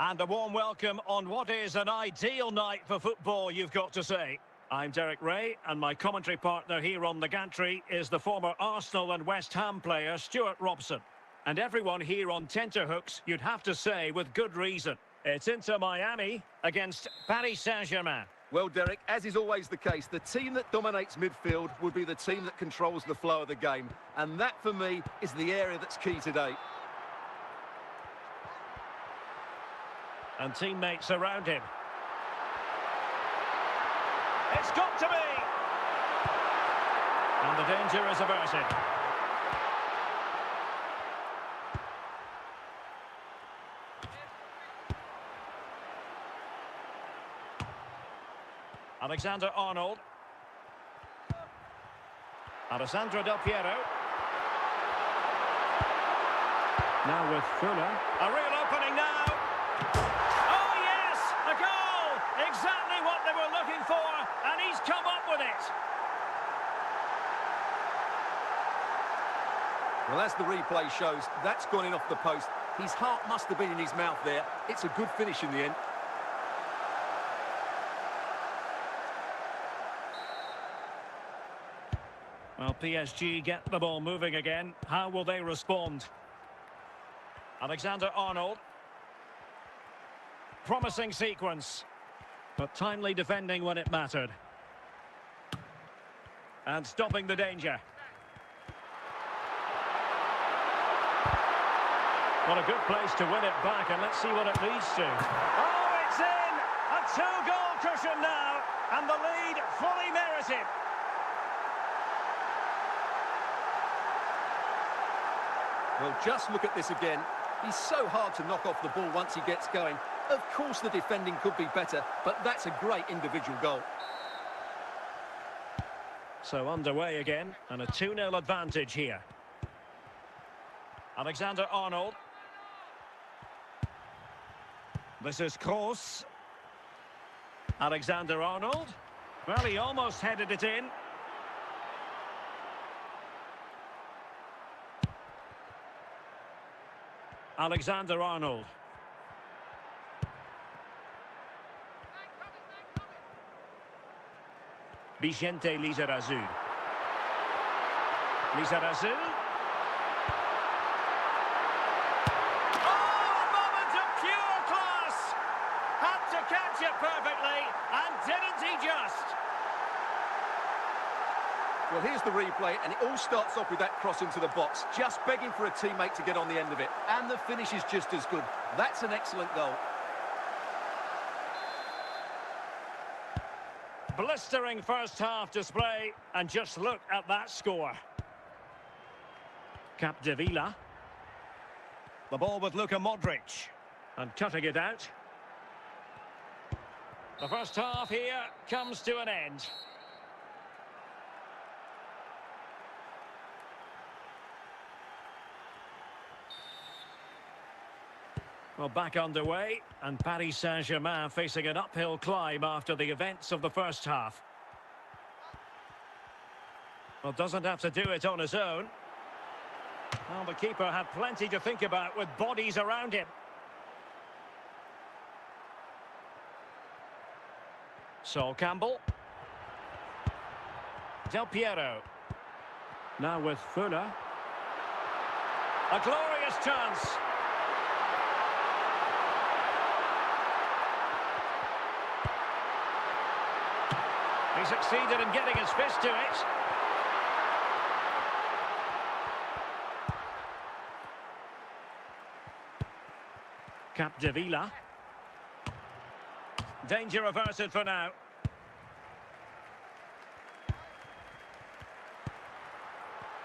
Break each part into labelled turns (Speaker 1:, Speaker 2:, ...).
Speaker 1: And a warm welcome on what is an ideal night for football, you've got to say. I'm Derek Ray, and my commentary partner here on the gantry is the former Arsenal and West Ham player Stuart Robson. And everyone here on tenterhooks, you'd have to say, with good reason. It's Inter Miami against Paris Saint-Germain.
Speaker 2: Well, Derek, as is always the case, the team that dominates midfield will be the team that controls the flow of the game. And that, for me, is the area that's key today.
Speaker 1: And teammates around him. It's got to be! And the danger is averted. Alexander-Arnold. Alessandro Del Piero. Now with Fuller. A real opening now. Oh yes! A goal! Exactly what they were looking for, and he's come up with it.
Speaker 2: Well, as the replay shows, that's gone in off the post. His heart must have been in his mouth there. It's a good finish in the end.
Speaker 1: Well, PSG get the ball moving again. How will they respond? Alexander-Arnold. Promising sequence, but timely defending when it mattered. And stopping the danger. What a good place to win it back, and let's see what it leads to. Oh, it's in! A two-goal cushion now, and the lead fully merited.
Speaker 2: Well, just look at this again. He's so hard to knock off the ball once he gets going. Of course the defending could be better, but that's a great individual goal.
Speaker 1: So underway again, and a 2-0 advantage here. Alexander-Arnold. This is Kroos. Alexander-Arnold. Well, he almost headed it in. Alexander-Arnold. Vicente Lizarazu. Lizarazu. Oh, a moment of pure class! Had to catch it perfectly, and didn't he just?
Speaker 2: Well, here's the replay, and it all starts off with that cross into the box, just begging for a teammate to get on the end of it. And the finish is just as good. That's an excellent goal.
Speaker 1: Blistering first-half display, and just look at that score. 𝗃𝗵𝗂𝗂𝗪. The ball with 𝗃𝗵𝕋, and cutting it out. The first half here comes to an end. Well, back underway, and Paris Saint-Germain facing an uphill climb after the events of the first half. Well, doesn't have to do it on his own. Well, the keeper had plenty to think about with bodies around him. Sol Campbell. Del Piero. Now with Fuller. A glorious chance. He succeeded in getting his fist to it. 𝗃𝗵𝗂𝗪. Danger averted for now.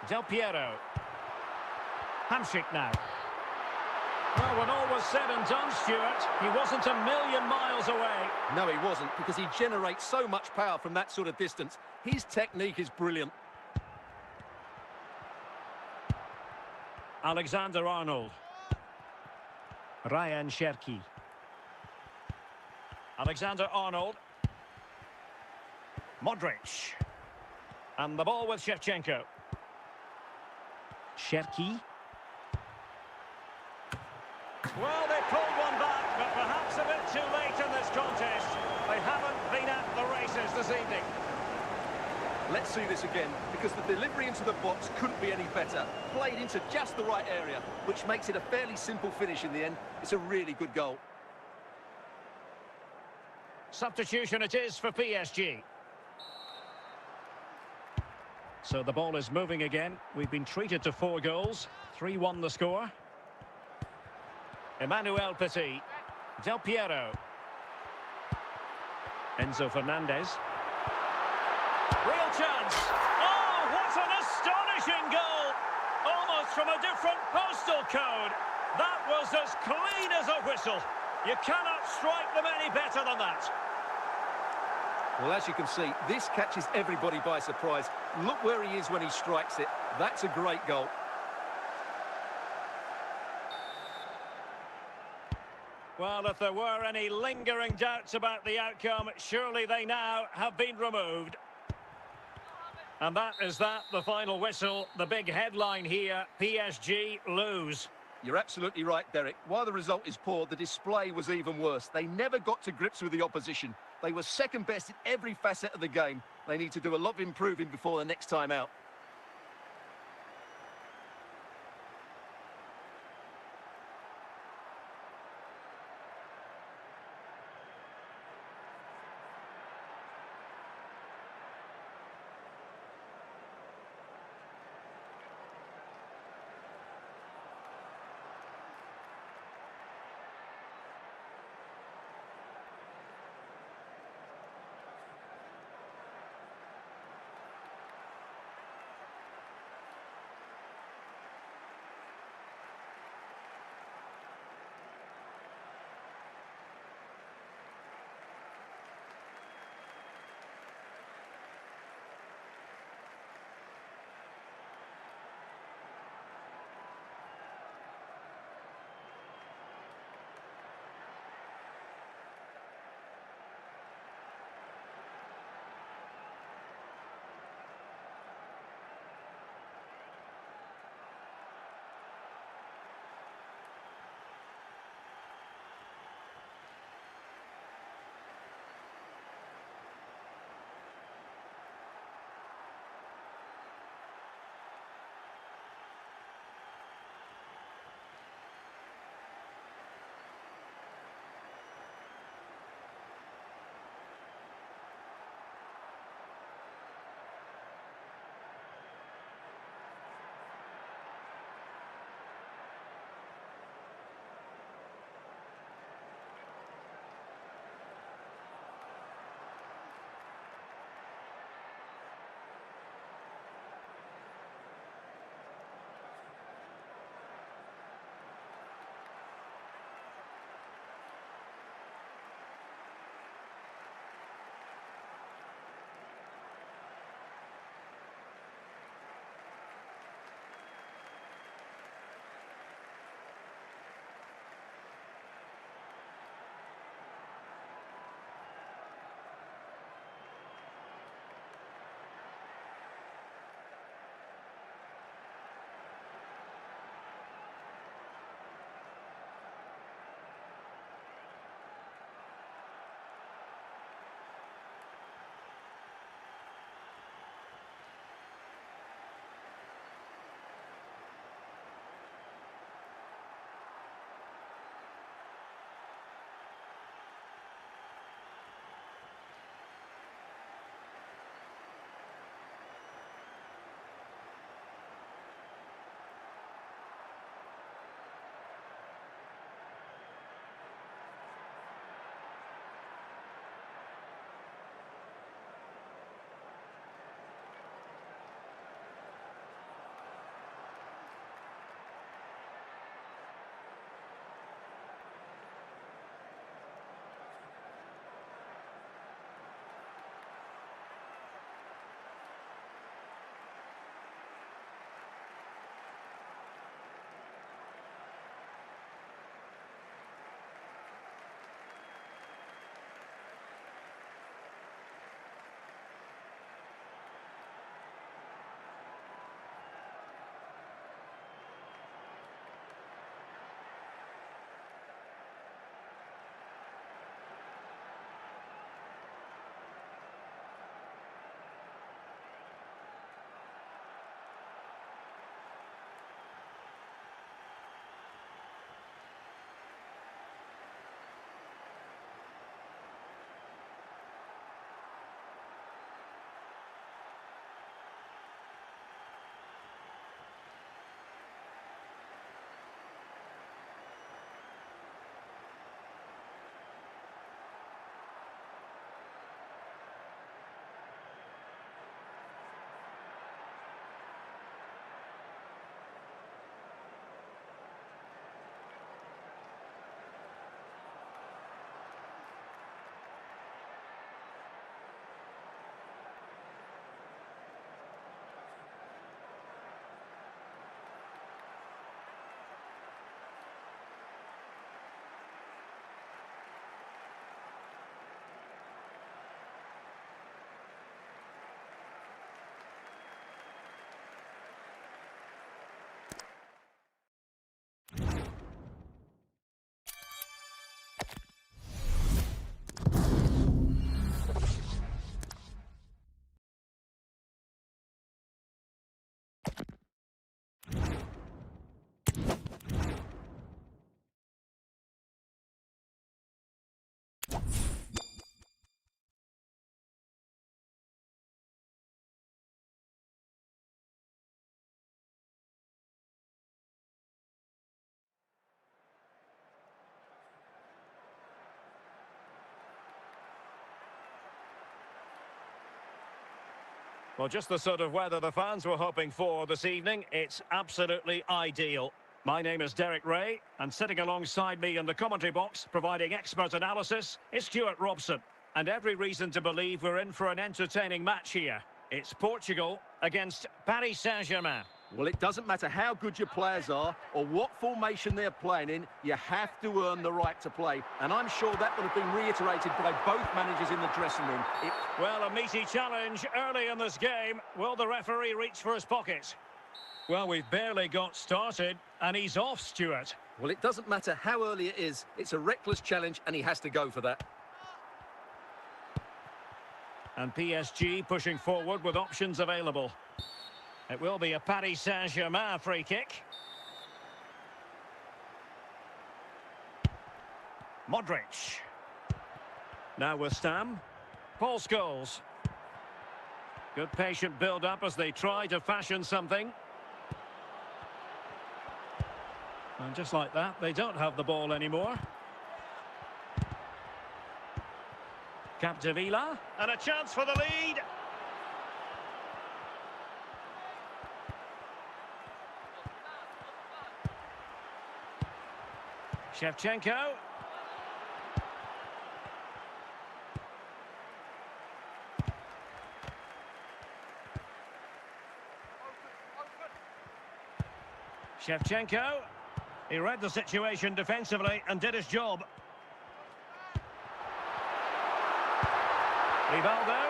Speaker 1: Del Piero. Hamsik now. Well, when all was said and done, Stuart, he wasn't a million miles away.
Speaker 2: No, he wasn't, because he generates so much power from that sort of distance. His technique is brilliant.
Speaker 1: Alexander-Arnold. Ryan Cherki. Alexander-Arnold. Modric. And the ball with Shevchenko. Cherki. Well, they pulled one back, but Perhaps a bit too late in this contest. They haven't been at the races this evening.
Speaker 2: Let's see this again, because the delivery into the box couldn't be any better. Played into just the right area, which makes it a fairly simple finish in the end. It's a really good goal.
Speaker 1: Substitution it is for PSG. So the ball is moving again. We've been treated to 4 goals. 3-1 the score. 𝗵𝗵 Del Piero. Enzo Fernandez. Real chance. Oh, what an astonishing goal! Almost from a different postal code. That was as clean as a whistle. You cannot strike them any better than that.
Speaker 2: Well, as you can see, this catches everybody by surprise. Look where he is when he strikes it. That's a great goal.
Speaker 1: Well, if there were any lingering doubts about the outcome, surely they now have been removed. And that is that, the final whistle. The big headline here, PSG lose.
Speaker 2: You're absolutely right, Derek. While the result is poor, the display was even worse. They never got to grips with the opposition. They were second best in every facet of the game. They need to do a lot of improving before the next time out.
Speaker 1: Well, just the sort of weather the fans were hoping for this evening. It's absolutely ideal. My name is Derek Ray, and sitting alongside me in the commentary box, providing expert analysis, is Stuart Robson. And every reason to believe we're in for an entertaining match here. It's Portugal against Paris Saint-Germain.
Speaker 2: Well, it doesn't matter how good your players are or what formation they're playing in, you have to earn the right to play. And I'm sure that would have been reiterated by both managers in the dressing room.
Speaker 1: Well, a meaty challenge early in this game. Will the referee reach for his pocket? Well, we've barely got started, and he's off, Stuart.
Speaker 2: Well, it doesn't matter how early it is. It's a reckless challenge, and he has to go for that.
Speaker 1: And PSG pushing forward with options available. It will be a Paris Saint-Germain free kick. Modric. Now with Stam. Paul Scholes. Good patient build-up as they try to fashion something. And just like that, they don't have the ball anymore. 𝗃𝗵𝗂𝗂𝗪. And a chance for the lead. 𝗃𝗵𝗁. 𝗃𝗵𝗁. He read the situation defensively and did his job. Rivaldo.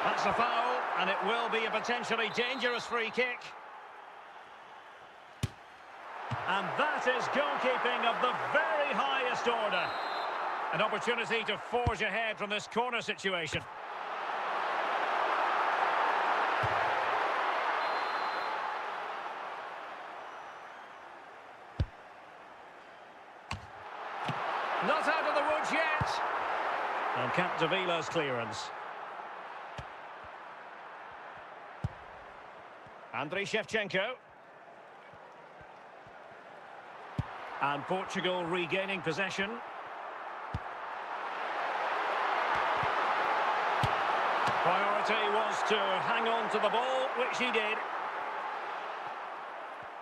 Speaker 1: That's a foul, and it will be a potentially dangerous free kick. And that is goalkeeping of the very highest order. An opportunity to forge ahead from this corner situation. Not out of the woods yet. And 𝗃𝗵𝗂𝗪's clearance. 𝗃𝗵𝗁. And Portugal regaining possession. Priority was to hang on to the ball, which he did.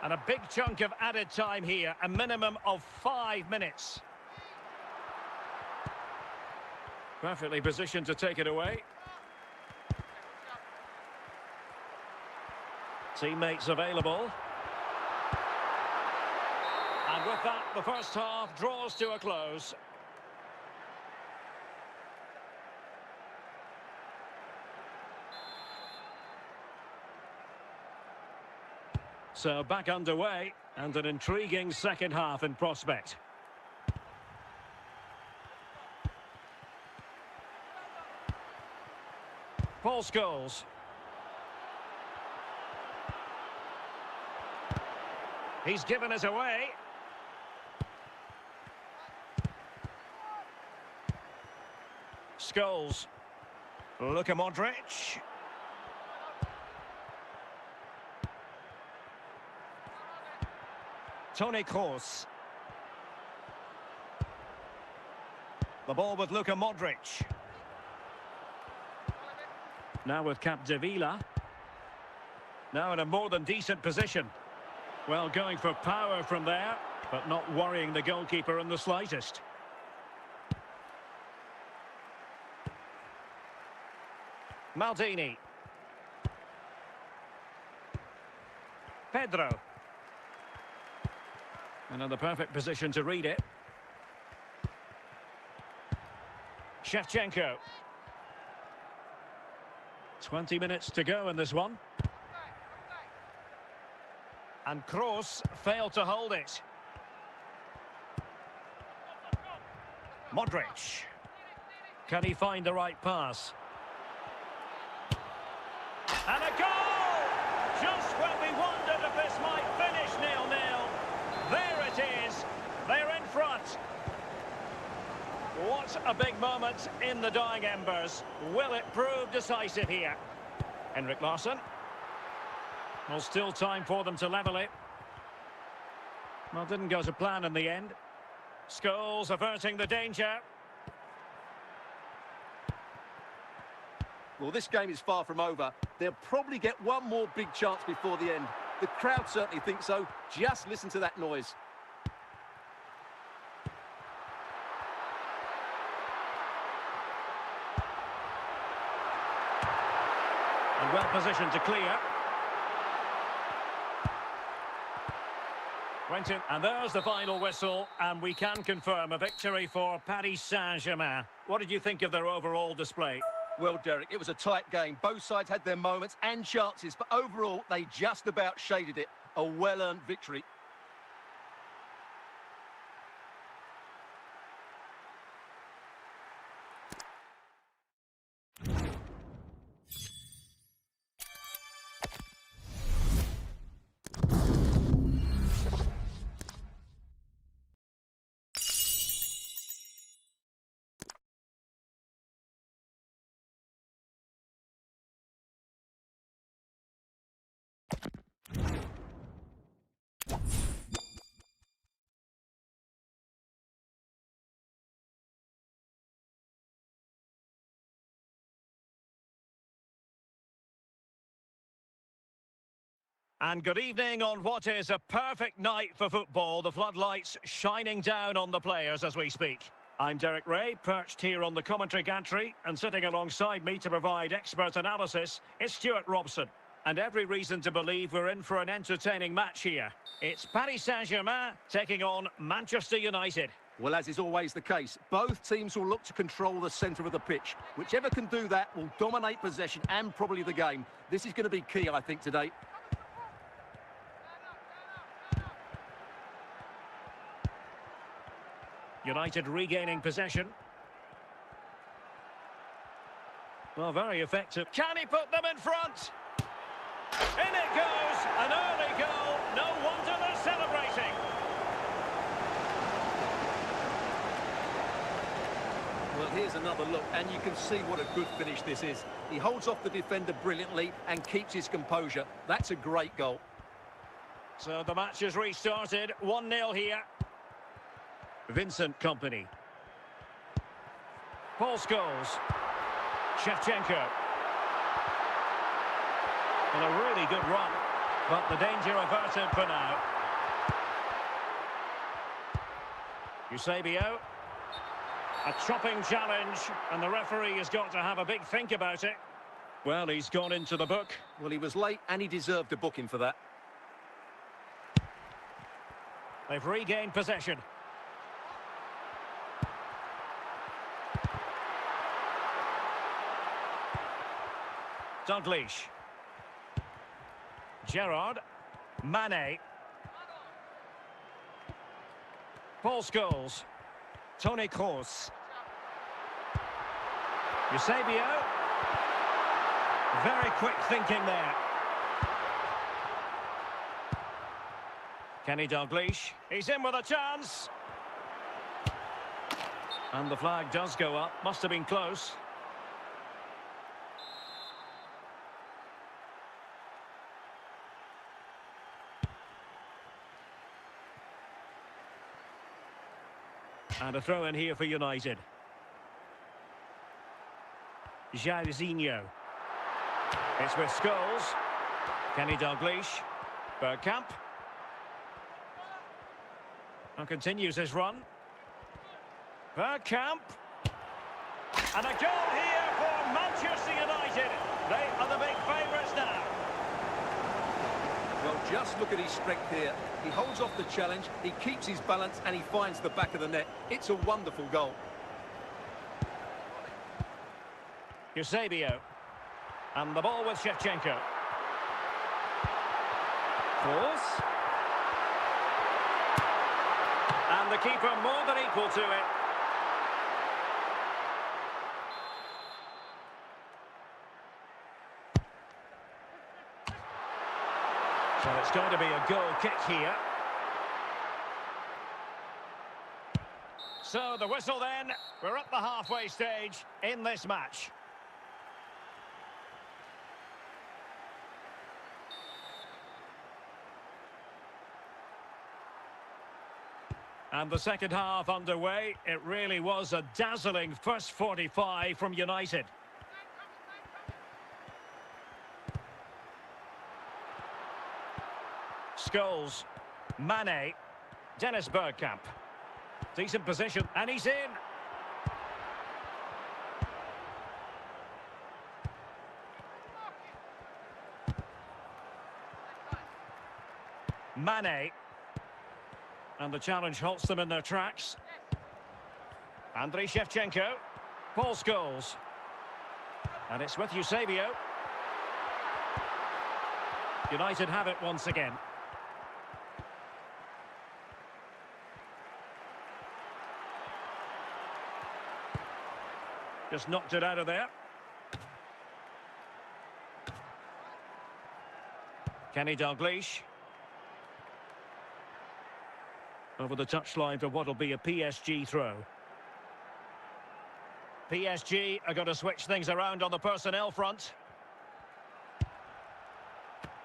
Speaker 1: And a big chunk of added time here, a minimum of 5 minutes. Perfectly positioned to take it away. Teammates available. And with that, the first half draws to a close. So back underway, and an intriguing second half in prospect. Paul Scholes. He's given us away. Scholes. Luka Modric. Toni Kroos. The ball with Luka Modric. Now with 𝗃𝗵𝗂𝗪. Now in a more than decent position. Well, going for power from there, but not worrying the goalkeeper in the slightest. Maldini. Pedro. And in the perfect position to read it. Shevchenko. 20 minutes to go in this one. And Kroos failed to hold it. Modric. Can he find the right pass? And a goal! Just when we wondered if this might finish 0-0. There it is. They're in front. What a big moment in the dying embers. Will it prove decisive here? Henrik Larsson. Well, still time for them to level it. Well, didn't go to plan in the end. Scholes averting the danger.
Speaker 2: Well, this game is far from over. They'll probably get one more big chance before the end. The crowd certainly think so. Just listen to that noise.
Speaker 1: And well positioned to clear. Quentin, and there's the final whistle, and we can confirm a victory for Paris Saint-Germain. What did you think of their overall display?
Speaker 2: Well, Derek, it was a tight game. Both sides had their moments and chances, but overall, they just about shaded it. A well-earned victory.
Speaker 1: And good evening on what is a perfect night for football. The floodlights shining down on the players as we speak. I'm Derek Ray, perched here on the commentary gantry, and sitting alongside me to provide expert analysis is Stuart Robson. And every reason to believe we're in for an entertaining match here. It's Paris Saint-Germain taking on Manchester United.
Speaker 2: Well, as is always the case, both teams will look to control the centre of the pitch. Whichever can do that will dominate possession and probably the game. This is going to be key, I think, today.
Speaker 1: United regaining possession. Well, very effective. Can he put them in front? In it goes! An early goal. No wonder they're celebrating.
Speaker 2: Well, here's another look, and you can see what a good finish this is. He holds off the defender brilliantly and keeps his composure. That's a great goal.
Speaker 1: So the match has restarted. 1-0 here. Vincent Kompany. Paul Scholes. 𝗏𝗏𝗂𝗏𝗃. And a really good run, but the danger averted for now. 𝗃𝗏𝗄𝗏. A chopping challenge, and the referee has got to have a big think about it. Well, he's gone into the book.
Speaker 2: Well, he was late, and he deserved a booking for that.
Speaker 1: They've regained possession. Dalglish. Gerrard. Mané. Paul Scholes. Toni Kroos. 𝗃𝗏𝗄𝗏. Very quick thinking there. Kenny Dalglish. He's in with a chance. And the flag does go up. Must have been close. And a throw in here for United. 𝗪𝗟𝗔𝗍. It's with Scholes. Kenny Dalglish. Bergkamp. And continues his run. Bergkamp. And a goal here for Manchester United. They are the big favourites now.
Speaker 2: Well, just look at his strength here. He holds off the challenge, he keeps his balance, and he finds the back of the net. It's a wonderful goal.
Speaker 1: 𝗃𝗏𝗄𝗏. And the ball with 𝗏𝗏𝗄𝗏. Kroos. And the keeper more than equal to it. So it's going to be a goal kick here. So the whistle then. We're at the halfway stage in this match. And the second half underway. It really was a dazzling first 45 from United. Scholes, Mane, Dennis Bergkamp. Decent position, and he's in. Mane. And the challenge halts them in their tracks. 𝗪𝗏𝗄𝗏, Paul Scholes. And it's with 𝗖𝗂𝗄𝗏. United have it once again. Just knocked it out of there. Kenny Dalglish. Over the touchline for what will be a PSG throw. PSG are going to switch things around on the personnel front.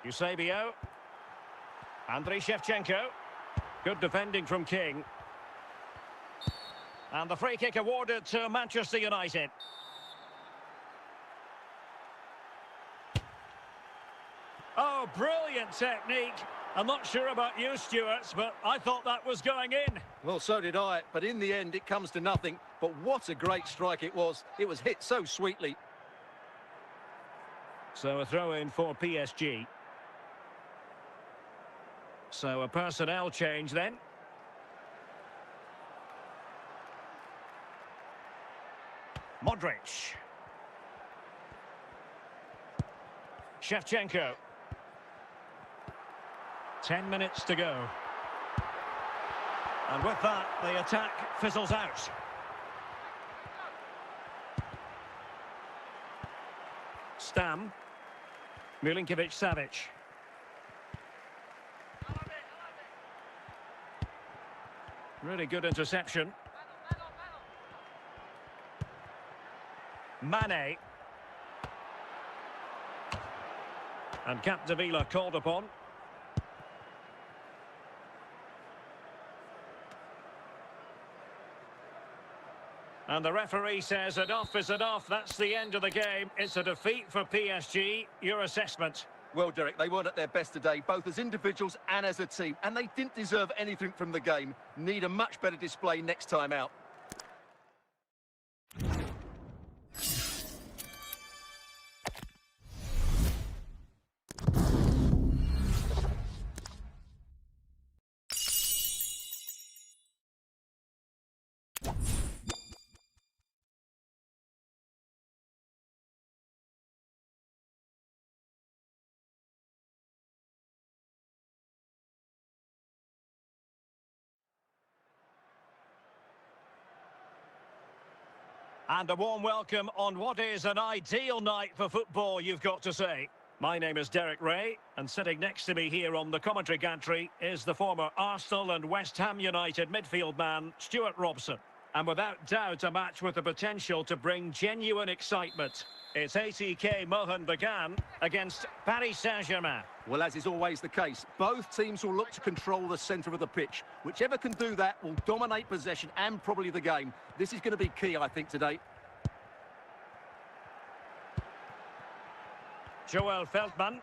Speaker 1: 𝗖𝗂𝗄𝗏. 𝗪𝗏𝗄𝗏. Good defending from King. And the free kick awarded to Manchester United. Oh, brilliant technique. I'm not sure about you, Stuart, but I thought that was going in.
Speaker 2: Well, so did I, but in the end it comes to nothing. But what a great strike it was. It was hit so sweetly.
Speaker 1: So a throw-in for PSG. So a personnel change then. Modric. Shevchenko. 10 minutes to go. And with that, the attack fizzles out. Stam. 𝗪𝗵𝗵𝗂𝗪. Really good interception. Mane. And 𝗃𝗶𝗴𝗵𝗁 called upon. And the referee says enough is enough. That's the end of the game. It's a defeat for PSG. Your assessment?
Speaker 2: Well, Derek, they weren't at their best today, both as individuals and as a team. And they didn't deserve anything from the game. Need a much better display next time out.
Speaker 1: And a warm welcome on what is an ideal night for football, you've got to say. My name is Derek Ray, and sitting next to me here on the commentary gantry is the former Arsenal and West Ham United midfield man, Stuart Robson. And without doubt, a match with the potential to bring genuine excitement. It's 𝗖𝗂𝗄𝗏 against Paris Saint-Germain.
Speaker 2: Well, as is always the case, both teams will look to control the centre of the pitch. Whichever can do that will dominate possession and probably the game. This is going to be key, I think, today.
Speaker 1: Joel Veltman.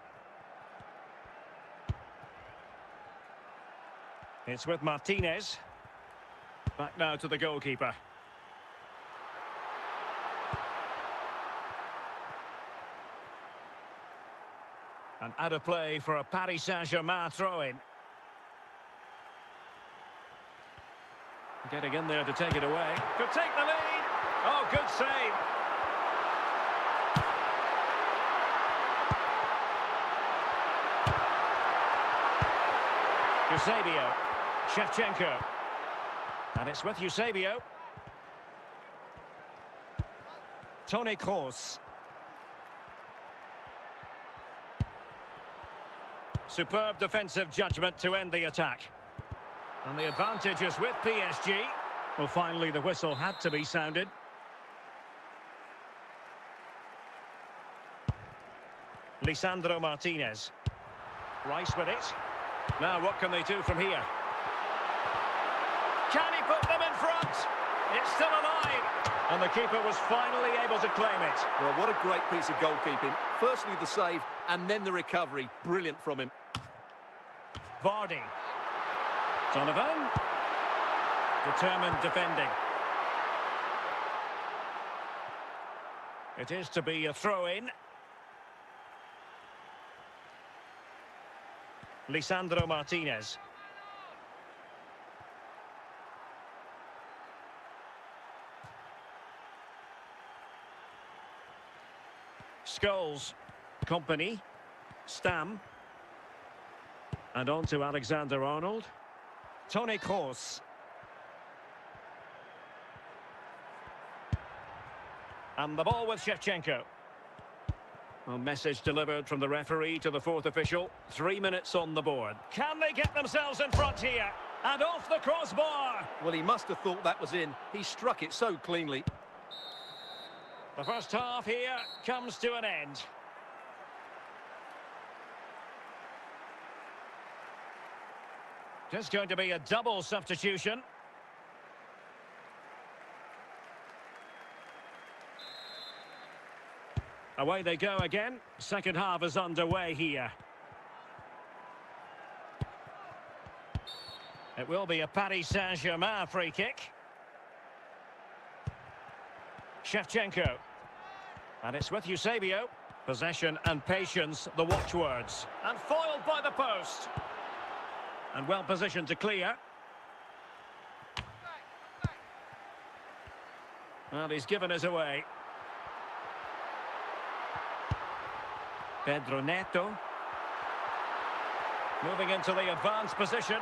Speaker 1: It's with Martinez. Back now to the goalkeeper. And out of play for a Paris Saint-Germain throw-in. Getting in there to take it away. Could take the lead. Oh, good save. 𝗖𝗂𝗄𝗏. Shevchenko. And it's with 𝗖𝗂𝗄𝗏. Toni Kroos. Superb defensive judgment to end the attack. And the advantage is with PSG. Well, finally, the whistle had to be sounded. Lisandro Martinez. Rice with it. Now, what can they do from here? Can he put them in front? It's still alive. And the keeper was finally able to claim it.
Speaker 2: Well, what a great piece of goalkeeping. Firstly, the save, and then the recovery. Brilliant from him.
Speaker 1: Vardy. Donovan. Determined defending. It is to be a throw-in. Lisandro Martinez. Scholes. Company. Stam. And on to Alexander-Arnold. Toni Kroos. And the ball with 𝗃𝗃𝗃𝗃. A message delivered from the referee to the fourth official. 3 minutes on the board. Can they get themselves in front here? And off the crossbar.
Speaker 2: Well, he must have thought that was in. He struck it so cleanly.
Speaker 1: The first half here comes to an end. Just going to be a double substitution. Away they go again. Second half is underway here. It will be a Paris Saint-Germain free kick. 𝗃𝗃𝗃𝗃. And it's with Eusebio. Possession and patience, the watchwords. And foiled by the post. And well positioned to clear. Well, he's given us away. Pedro Neto. Moving into the advanced position.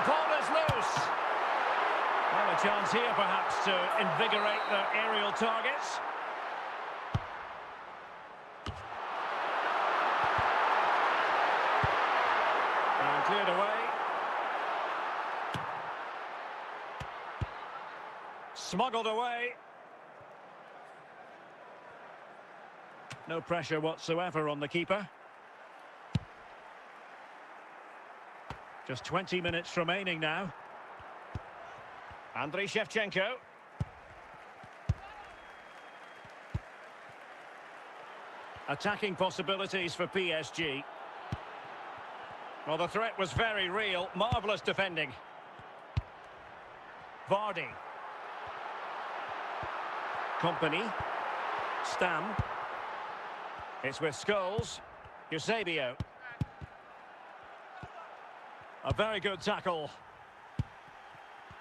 Speaker 1: Ball is loose. Well, a chance here perhaps to invigorate their aerial targets. And cleared away. Smuggled away. No pressure whatsoever on the keeper. Just 20 minutes remaining now. Andriy 𝗃𝗃𝗃𝗃. Attacking possibilities for PSG. Well, the threat was very real. Marvellous defending. Vardy. Company. Stam. It's with Scholes. Eusebio. A very good tackle.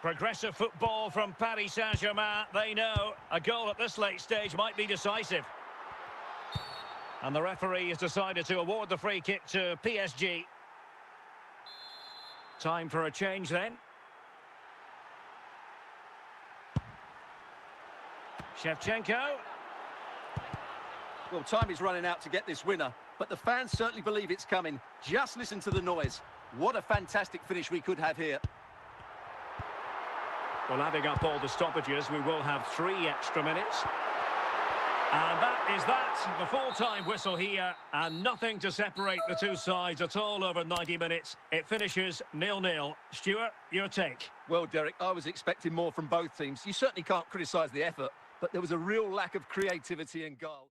Speaker 1: Progressive football from Paris Saint-Germain. They know a goal at this late stage might be decisive. And the referee has decided to award the free kick to PSG. Time for a change then. 𝗃𝗃𝗃𝗃.
Speaker 2: Well, time is running out to get this winner, but the fans certainly believe it's coming. Just listen to the noise. What a fantastic finish we could have here.
Speaker 1: Well, adding up all the stoppages, we will have 3 extra minutes. And that is that, the full-time whistle here, and nothing to separate the two sides at all over 90 minutes. It finishes 0-0. Stuart, your take?
Speaker 2: Well, Derek, I was expecting more from both teams. You certainly can't criticise the effort, but there was a real lack of creativity and guile.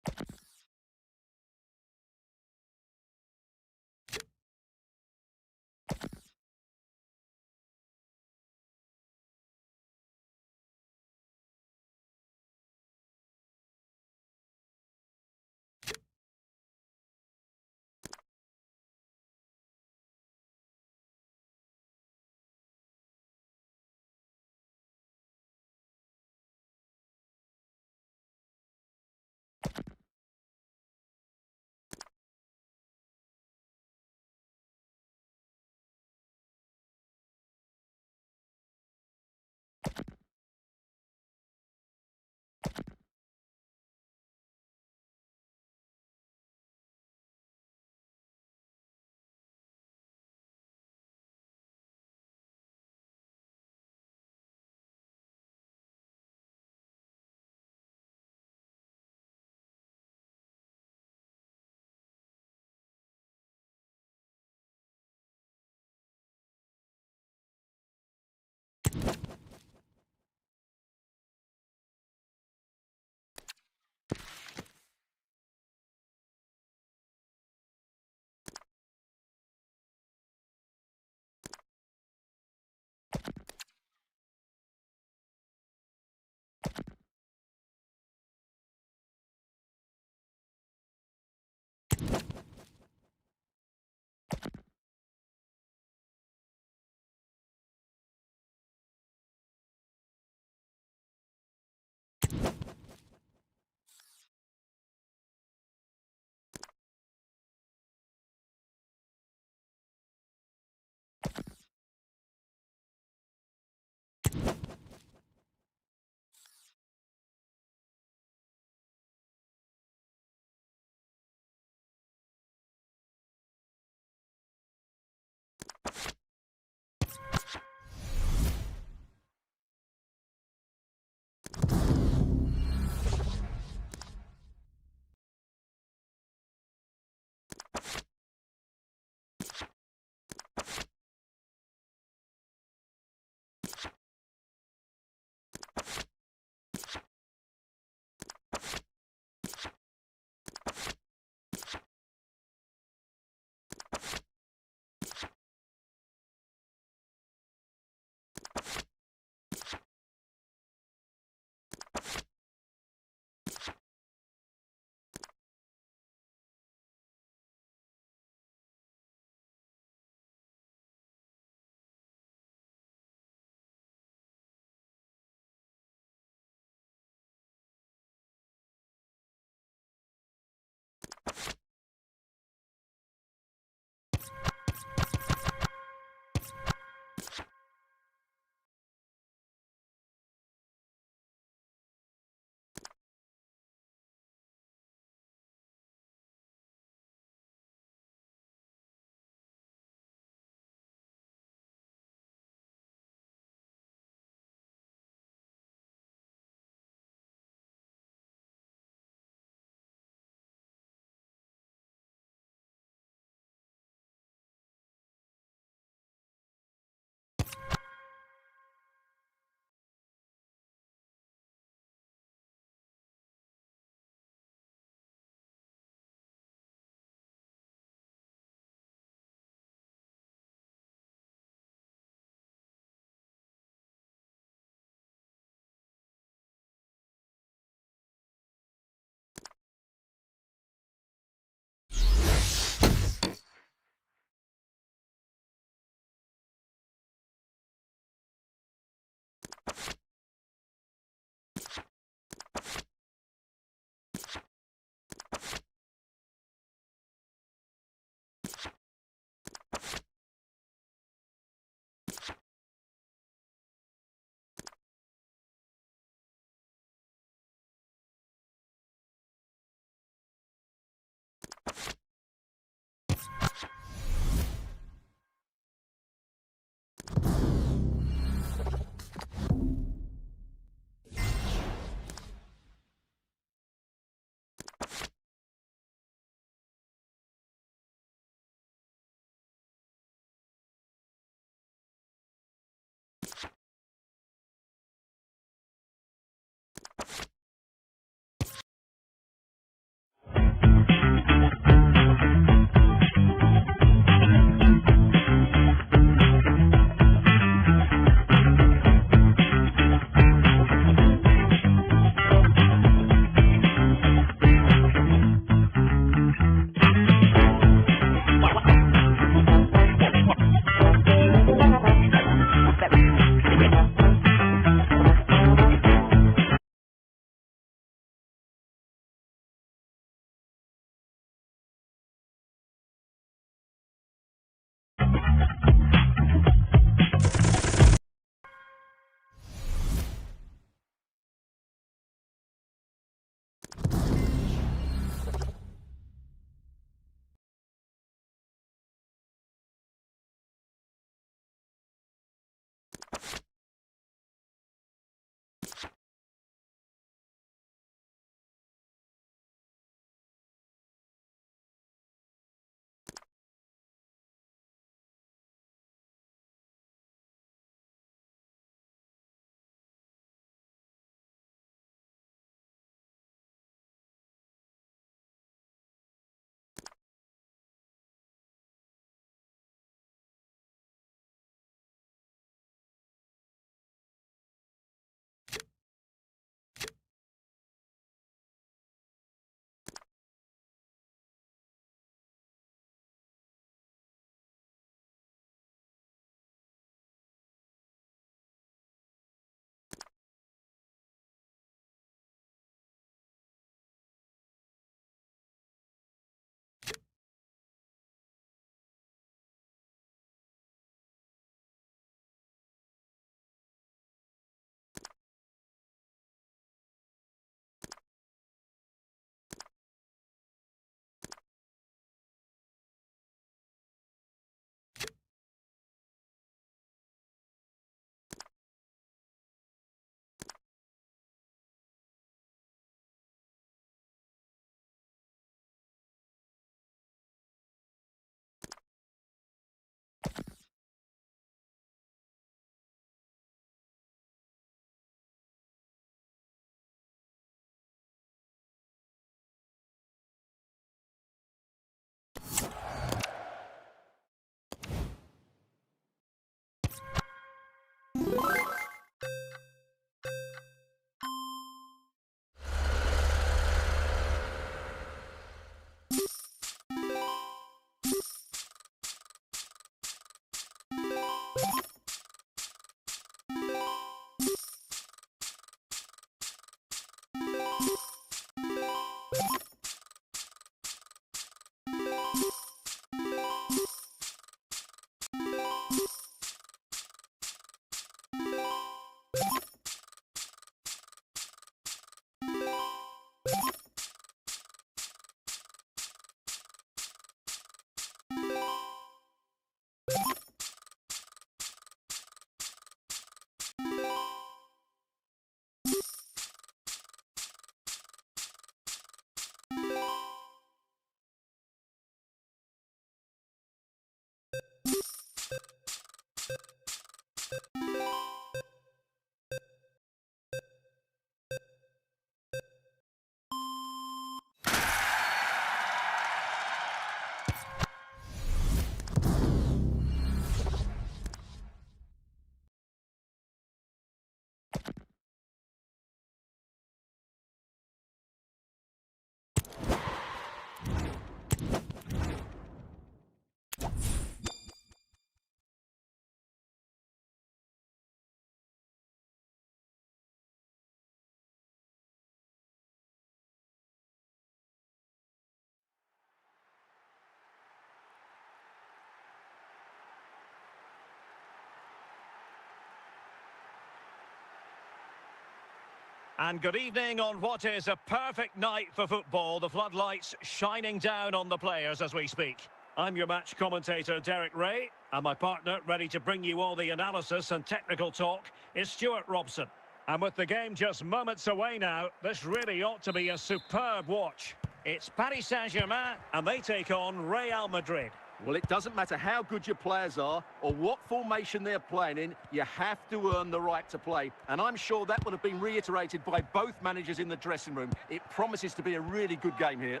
Speaker 1: And good evening on what is a perfect night for football. The floodlights shining down on the players as we speak. I'm your match commentator, Derek Ray, and my partner, ready to bring you all the analysis and technical talk, is Stuart Robson. And with the game just moments away now, this really ought to be a superb watch. It's Paris Saint-Germain, and they take on Real Madrid.
Speaker 2: Well, it doesn't matter how good your players are or what formation they're playing in, you have to earn the right to play. And I'm sure that would have been reiterated by both managers in the dressing room. It promises to be a really good game here.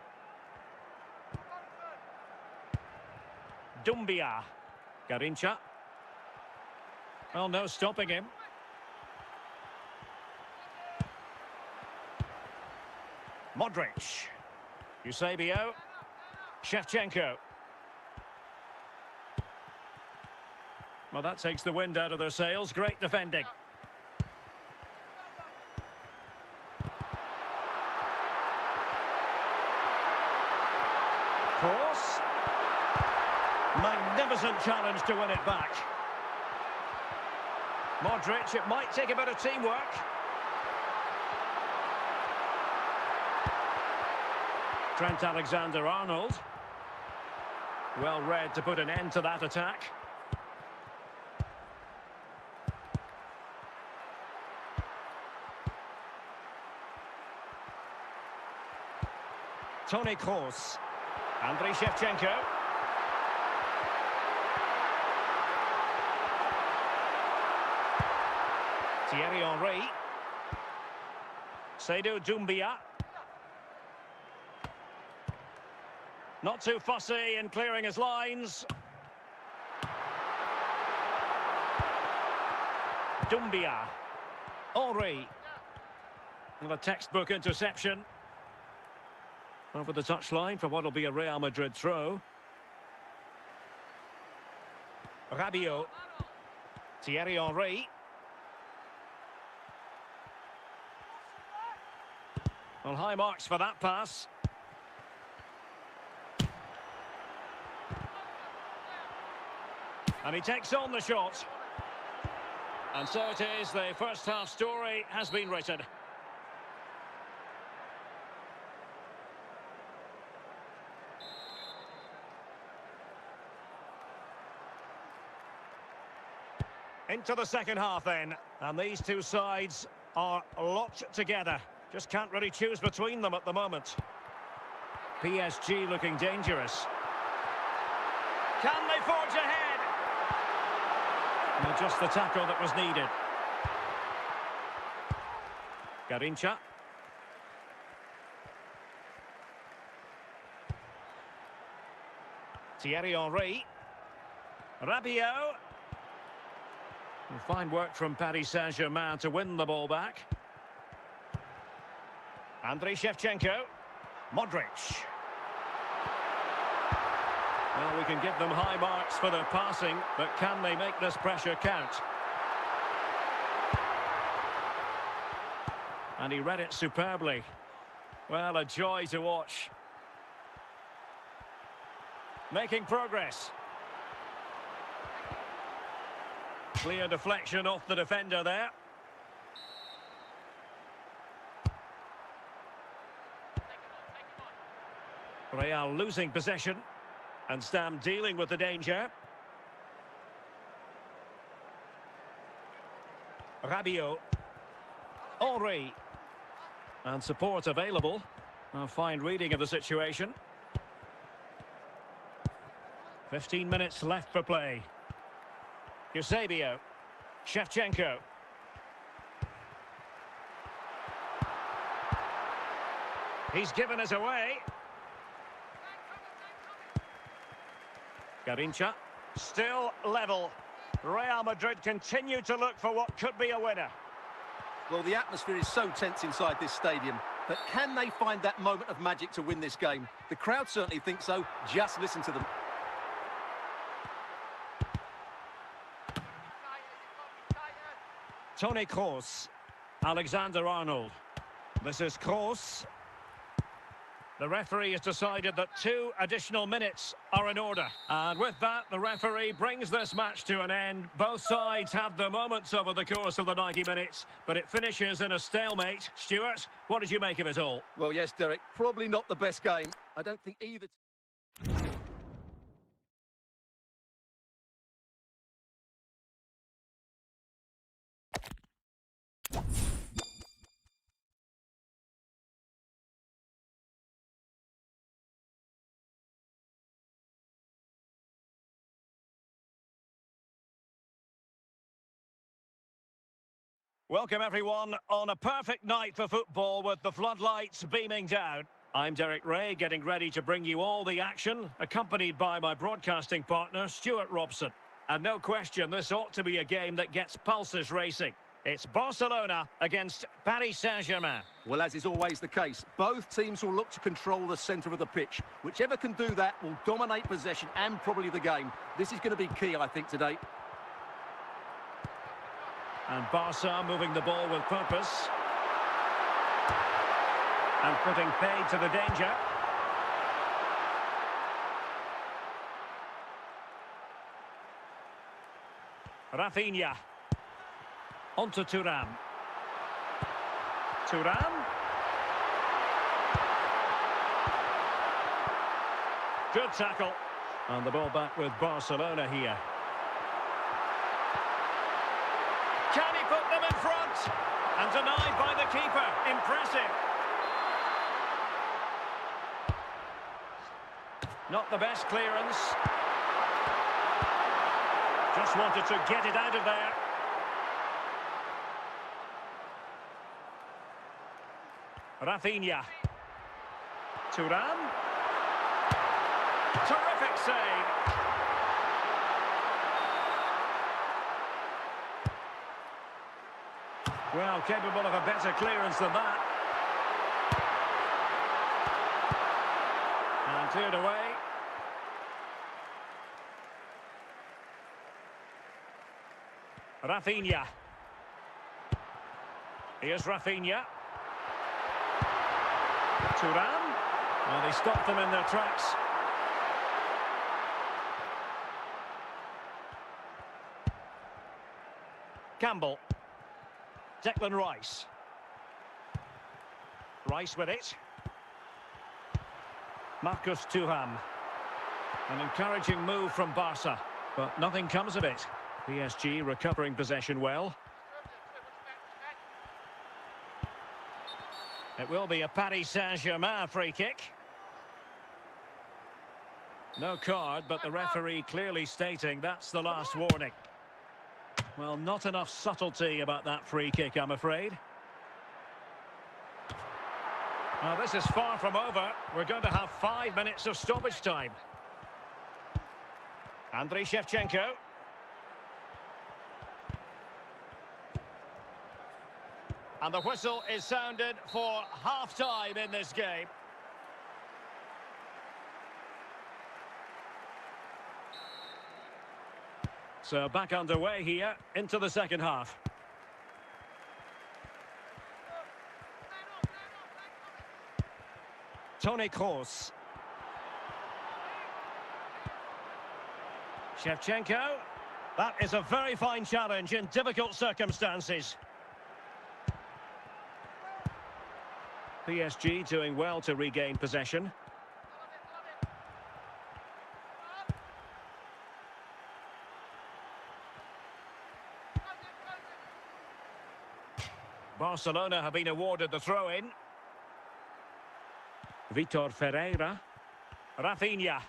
Speaker 1: 𝗪𝗿. Well, no stopping him. Modric. 𝗖𝗄𝗄. Shevchenko. Well, that takes the wind out of their sails. Great defending. Cross. Magnificent challenge to win it back. Modric, it might take a bit of teamwork. Trent Alexander-Arnold. Well read to put an end to that attack. Toni Kroos. Andriy Shevchenko. Thierry Henry. Seydou Doumbia. Not too fussy in clearing his lines. Doumbia. Henry. Well, a textbook interception. Over the touchline for what will be a Real Madrid throw. Rabiot. Thierry Henry. Well, high marks for that pass. And he takes on the shot. And so it is, the first half story has been written. Into the second half then, and these two sides are locked together. Just can't really choose between them at the moment. PSG looking dangerous. Can they forge ahead? Well, just the tackle that was needed. 𝗪𝗏. Thierry Henry. Rabiot. Fine work from Paris Saint-Germain to win the ball back. Andriy Shevchenko. Modric. Well, we can give them high marks for their passing, but can they make this pressure count? And he read it superbly. Well, a joy to watch. Making progress. Clear deflection off the defender there. Real losing possession. And Stam dealing with the danger. Rabiot. Henry. And support available. A fine reading of the situation. 15 minutes left for play. Eusebio. Shevchenko. He's given us away. 𝗪𝗏. Still level. Real Madrid continue to look for what could be a winner.
Speaker 2: Well, the atmosphere is so tense inside this stadium, but can they find that moment of magic to win this game? The crowd certainly think so. Just listen to them.
Speaker 1: Toni Kroos. Alexander-Arnold. This is Kroos. The referee has decided that 2 additional minutes are in order. And with that, the referee brings this match to an end. Both sides have their moments over the course of the 90 minutes, but it finishes in a stalemate. Stuart, what did you make of it all?
Speaker 2: Well, yes, Derek, probably not the best game. I don't think either...
Speaker 1: Welcome everyone on a perfect night for football with the floodlights beaming down. I'm Derek Ray, getting ready to bring you all the action, accompanied by my broadcasting partner, Stuart Robson. And no question, this ought to be a game that gets pulses racing. It's Barcelona against Paris Saint-Germain.
Speaker 2: Well, as is always the case, both teams will look to control the centre of the pitch. Whichever can do that will dominate possession and probably the game. This is going to be key, I think, today.
Speaker 1: And Barca moving the ball with purpose. And putting paid to the danger. Rafinha. On to Thuram. Thuram. Good tackle. And the ball back with Barcelona here. Can he put them in front? And denied by the keeper. Impressive. Not the best clearance. Just wanted to get it out of there. Rafinha. Thuram. Terrific save. Well, capable of a better clearance than that. And cleared away. Rafinha. Here's Rafinha. Thuram. Well, they stopped them in their tracks. Campbell. Declan Rice. Rice with it. Marcus Thuram. An encouraging move from Barca, but nothing comes of it. PSG recovering possession well. It will be a Paris Saint-Germain free kick. No card, but the referee clearly stating that's the last warning. Well, not enough subtlety about that free kick, I'm afraid. Now, this is far from over. We're going to have 5 minutes of stoppage time. 𝗪𝗫𝗂𝗏. And the whistle is sounded for half-time in this game. So back underway here into the second half. Toni Kroos. Shevchenko. That is a very fine challenge in difficult circumstances. PSG doing well to regain possession. Barcelona have been awarded the throw-in. Vitor Ferreira. Rafinha.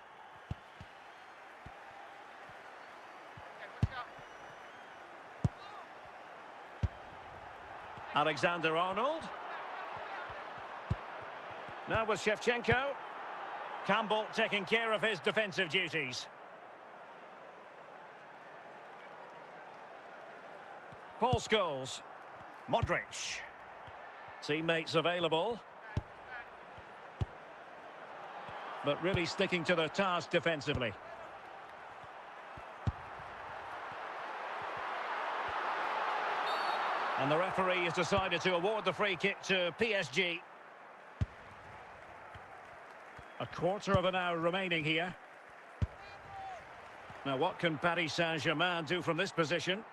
Speaker 1: Alexander-Arnold. Now with Shevchenko. Campbell taking care of his defensive duties. Paul Scholes. Modric. Teammates available. But really sticking to their task defensively. And the referee has decided to award the free kick to PSG. A quarter of an hour remaining here. Now, what can Paris Saint-Germain do from this position?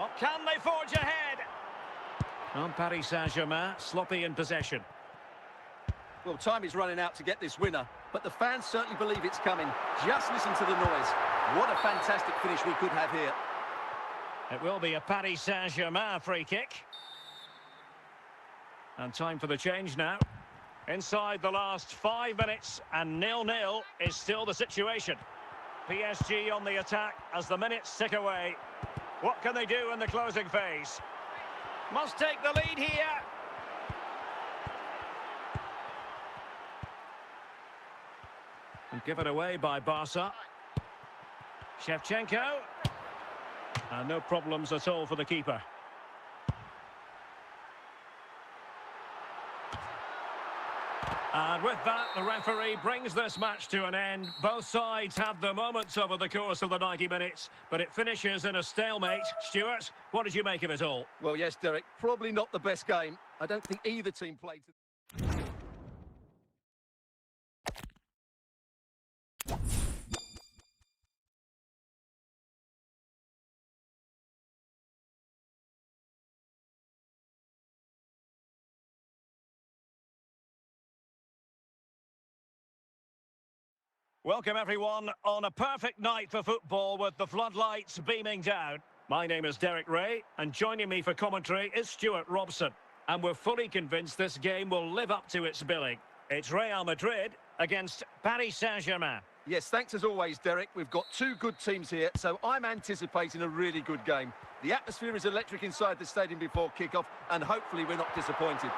Speaker 1: Oh, can they forge ahead? On Paris Saint-Germain, sloppy in possession.
Speaker 2: Well, time is running out to get this winner, but the fans certainly believe it's coming. Just listen to the noise. What a fantastic finish we could have here.
Speaker 1: It will be a Paris Saint-Germain free kick. And time for the change now. Inside the last 5 minutes, and 0-0 is still the situation. PSG on the attack as the minutes tick away. What can they do in the closing phase? Must take the lead here. And given away by Barca. 𝗃𝗏𝗄. And no problems at all for the keeper. And with that, the referee brings this match to an end. Both sides had their moments over the course of the 90 minutes, but it finishes in a stalemate. Stuart, what did you make of it all?
Speaker 2: Well, yes, Derek, probably not the best game. I don't think either team played...
Speaker 1: Welcome everyone on a perfect night for football with the floodlights beaming down. My name is Derek Ray and joining me for commentary is Stuart Robson. And we're fully convinced this game will live up to its billing. It's Real Madrid against Paris Saint-Germain.
Speaker 2: Yes, thanks as always, Derek. We've got two good teams here, so I'm anticipating a really good game. The atmosphere is electric inside the stadium before kick-off, and hopefully we're not disappointed.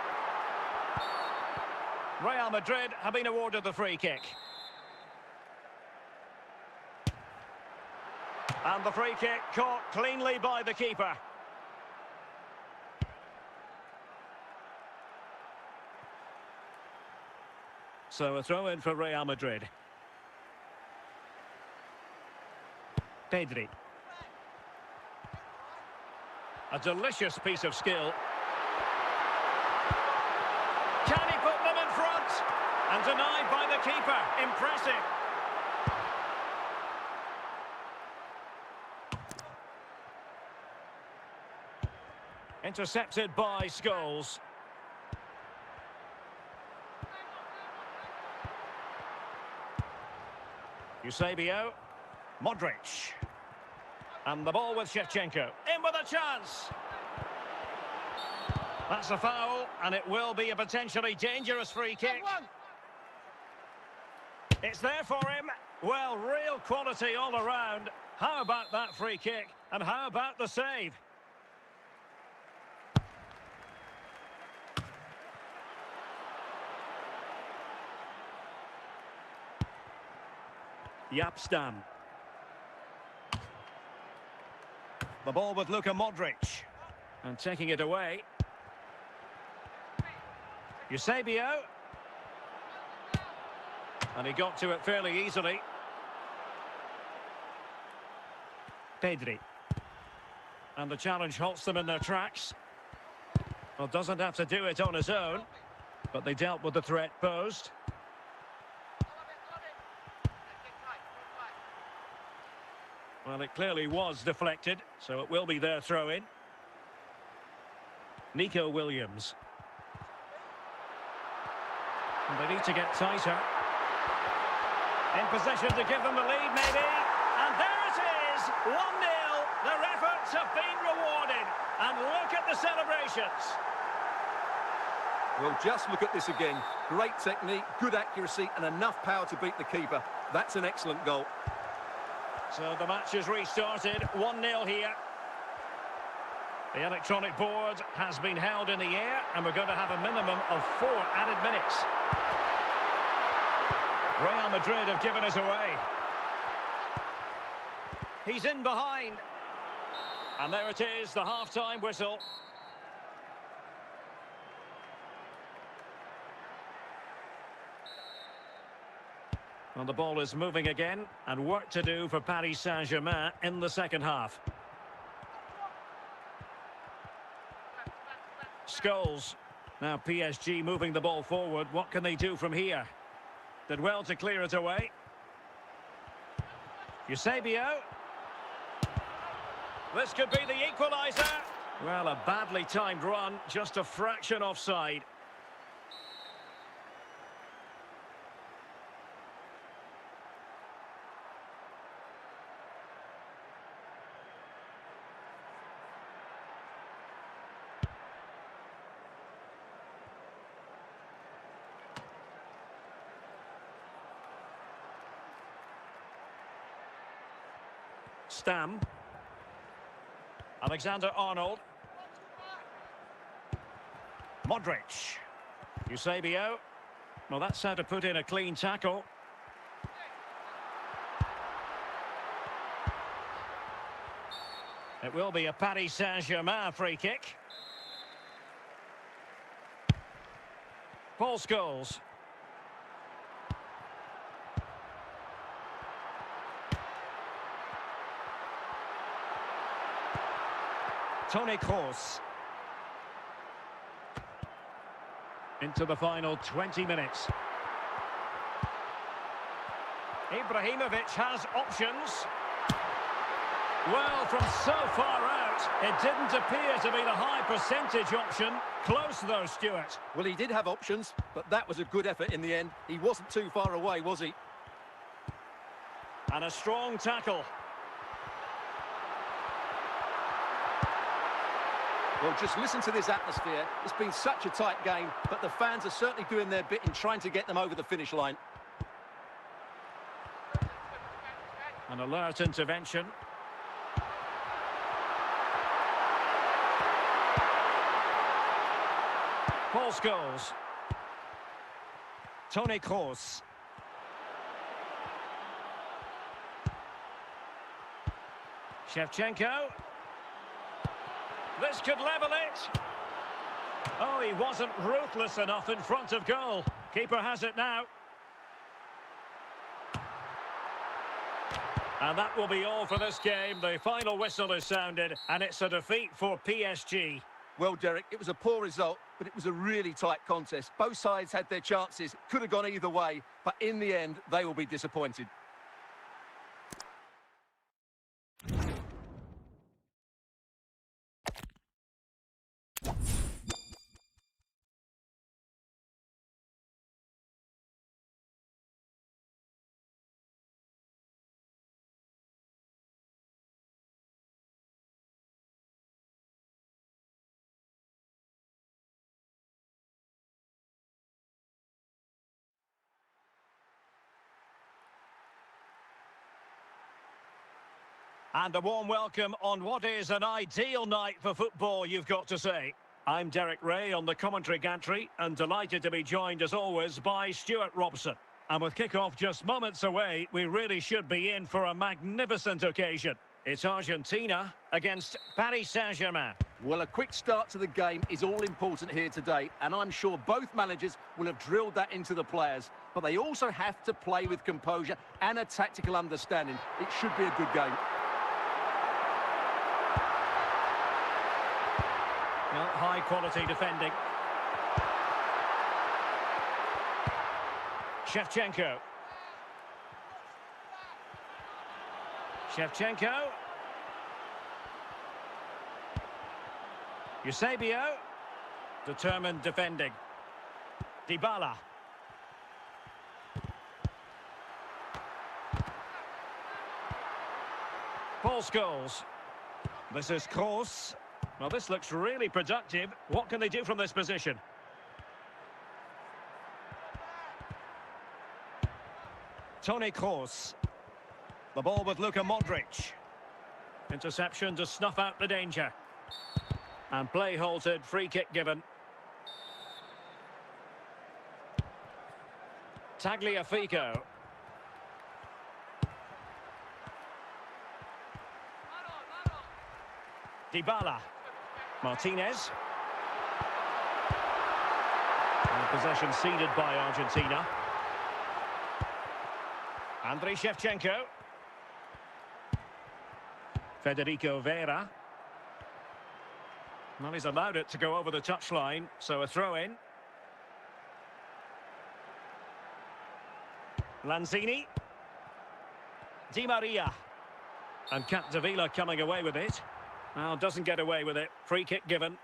Speaker 1: Real Madrid have been awarded the free kick. And the free kick caught cleanly by the keeper. So a throw in for Real Madrid. Pedri. A delicious piece of skill. Can he put them in front? And denied by the keeper. Impressive. Intercepted by 𝗃𝗁. 𝗃𝗶𝗄. Modric. And the ball with 𝗃𝗏𝗄. In with a chance. That's a foul, and it will be a potentially dangerous free kick. It's there for him. Well, real quality all around. How about that free kick? And how about the save? Yapstam. The ball with Luka Modric. And taking it away. 𝗃𝗏𝗄. And he got to it fairly easily. Pedri. And the challenge halts them in their tracks. Well, doesn't have to do it on his own, but they dealt with the threat posed. Well, it clearly was deflected, so it will be their throw-in. Nico Williams. And they need to get tighter. In position to give them the lead, maybe. And there it is, 1-0. Their efforts have been rewarded. And look at the celebrations.
Speaker 2: Well, just look at this again. Great technique, good accuracy, and enough power to beat the keeper. That's an excellent goal.
Speaker 1: So the match has restarted, 1-0 here. The electronic board has been held in the air, and we're going to have a minimum of 4 added minutes. Real Madrid have given us away. He's in behind. And there it is, the half-time whistle. Well, the ball is moving again, and work to do for Paris Saint-Germain in the second half. 𝗃𝗁𝗂. Now PSG moving the ball forward. What can they do from here? Did well to clear it away. 𝗖𝗄𝗄𝗃𝗏. This could be the equaliser. Well, a badly timed run, just a fraction offside. Stam. Alexander-Arnold. Modric. 𝗖𝗄𝗄𝗃𝗏. Well, that's how to put in a clean tackle. It will be a Paris Saint-Germain free kick. Paul Scholes. Toni Kroos. Into the final 20 minutes. 𝗵𝗵·H has options. Well, from so far out, it didn't appear to be the high percentage option. Close though, Stuart.
Speaker 2: Well, he did have options, but that was a good effort in the end. He wasn't too far away, was he?
Speaker 1: And a strong tackle.
Speaker 2: Well, just listen to this atmosphere. It's been such a tight game, but the fans are certainly doing their bit in trying to get them over the finish line.
Speaker 1: An alert intervention. Paul Scholes. Toni Kroos. Shevchenko. This could level it. Oh, he wasn't ruthless enough in front of goal. Keeper has it now. And that will be all for this game. The final whistle is sounded, and it's a defeat for PSG.
Speaker 2: Well, Derek, it was a poor result, but it was a really tight contest. Both sides had their chances. Could have gone either way, but in the end, they will be disappointed.
Speaker 1: And a warm welcome on what is an ideal night for football, you've got to say. I'm Derek Ray on the commentary gantry, and delighted to be joined as always by Stuart Robson. And with kick-off just moments away, we really should be in for a magnificent occasion. It's Argentina against Paris Saint-Germain.
Speaker 2: Well, a quick start to the game is all important here today, and I'm sure both managers will have drilled that into the players. But they also have to play with composure and a tactical understanding. It should be a good game.
Speaker 1: Well, high-quality defending. Shevchenko. Shevchenko. 𝗖𝗄𝗄𝗃𝗏. Determined defending. Dybala. Paul Scholes. This is Kroos. Well, this looks really productive. What can they do from this position? Toni Kroos. The ball with Luka Modric. Interception to snuff out the danger. And play halted, free kick given. Tagliafico. Dybala. Martinez. And possession ceded by Argentina. Andriy Shevchenko. Federico Vera. Well, he's allowed it to go over the touchline, so a throw-in. Lanzini. Di Maria. And 𝗃𝗏𝗂𝗏 coming away with it. Well, doesn't get away with it. Free kick given.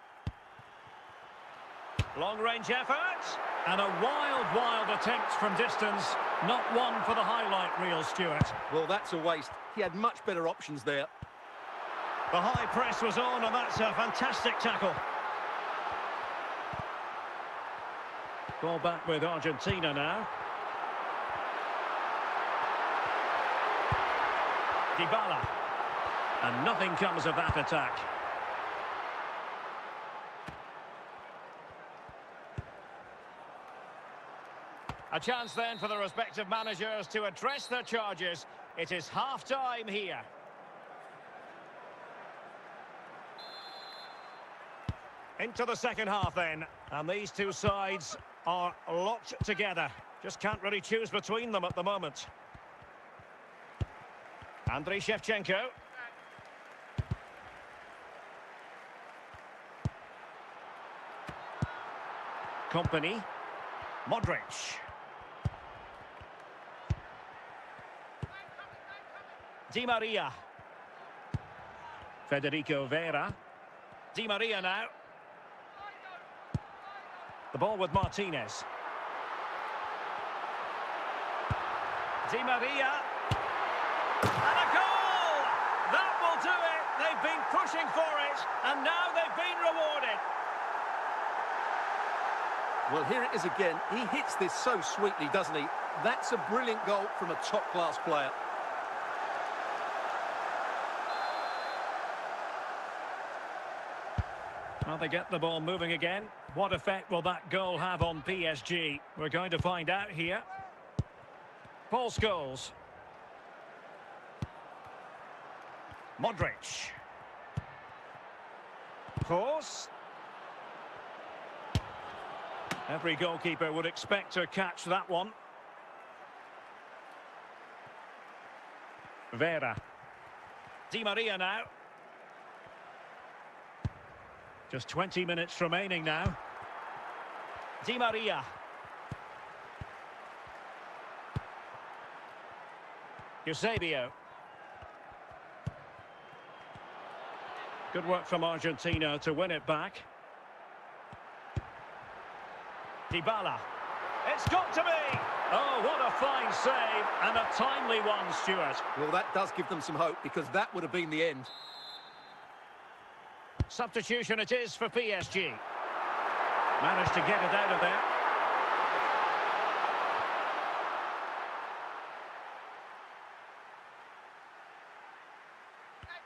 Speaker 1: Long-range effort. And a wild attempt from distance. Not one for the highlight reel, Stuart.
Speaker 2: Well, that's a waste. He had much better options there.
Speaker 1: The high press was on, and that's a fantastic tackle. Ball back with Argentina now. Dybala. And nothing comes of that attack. A chance then for the respective managers to address their charges. It is half-time here. Into the second half then. And these two sides are locked together. Just can't really choose between them at the moment. 𝗪𝗏𝗂𝗃𝗃𝗃𝗃. Company. Modric. Di Maria. Federico Vera. Di Maria now. The ball with Martinez. Di Maria. And a goal! That will do it. They've been pushing for it, and now they've been rewarded.
Speaker 2: Well, here it is again. He hits this so sweetly, doesn't he? That's a brilliant goal from a top-class player.
Speaker 1: Well, they get the ball moving again. What effect will that goal have on PSG? We're going to find out here. Paul Scholes. Modric. Force. Every goalkeeper would expect to catch that one. Vera. Di Maria now. Just 20 minutes remaining now. Di Maria. Eusebio. Good work from Argentina to win it back. Dybala. It's got to be! Oh, what a fine save, and a timely one, Stuart.
Speaker 2: Well, that does give them some hope, because that would have been the end.
Speaker 1: Substitution it is for PSG. Managed to get it out of there.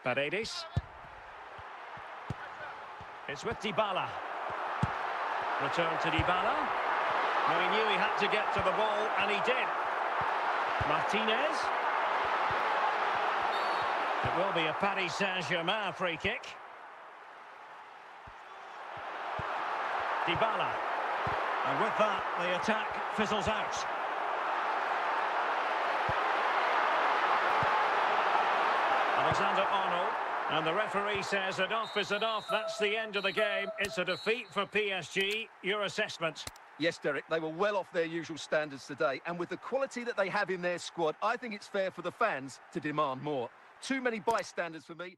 Speaker 1: Paredes. It's with Dybala. Return to Dybala. Well, he knew he had to get to the ball, and he did. Martinez. It will be a Paris Saint-Germain free kick. Dybala. And with that, the attack fizzles out. Alexander-Arnold. And the referee says enough is enough. That's the end of the game. It's a defeat for PSG. Your assessment?
Speaker 2: Yes, Derek, they were well off their usual standards today. And with the quality that they have in their squad, I think it's fair for the fans to demand more. Too many bystanders for me.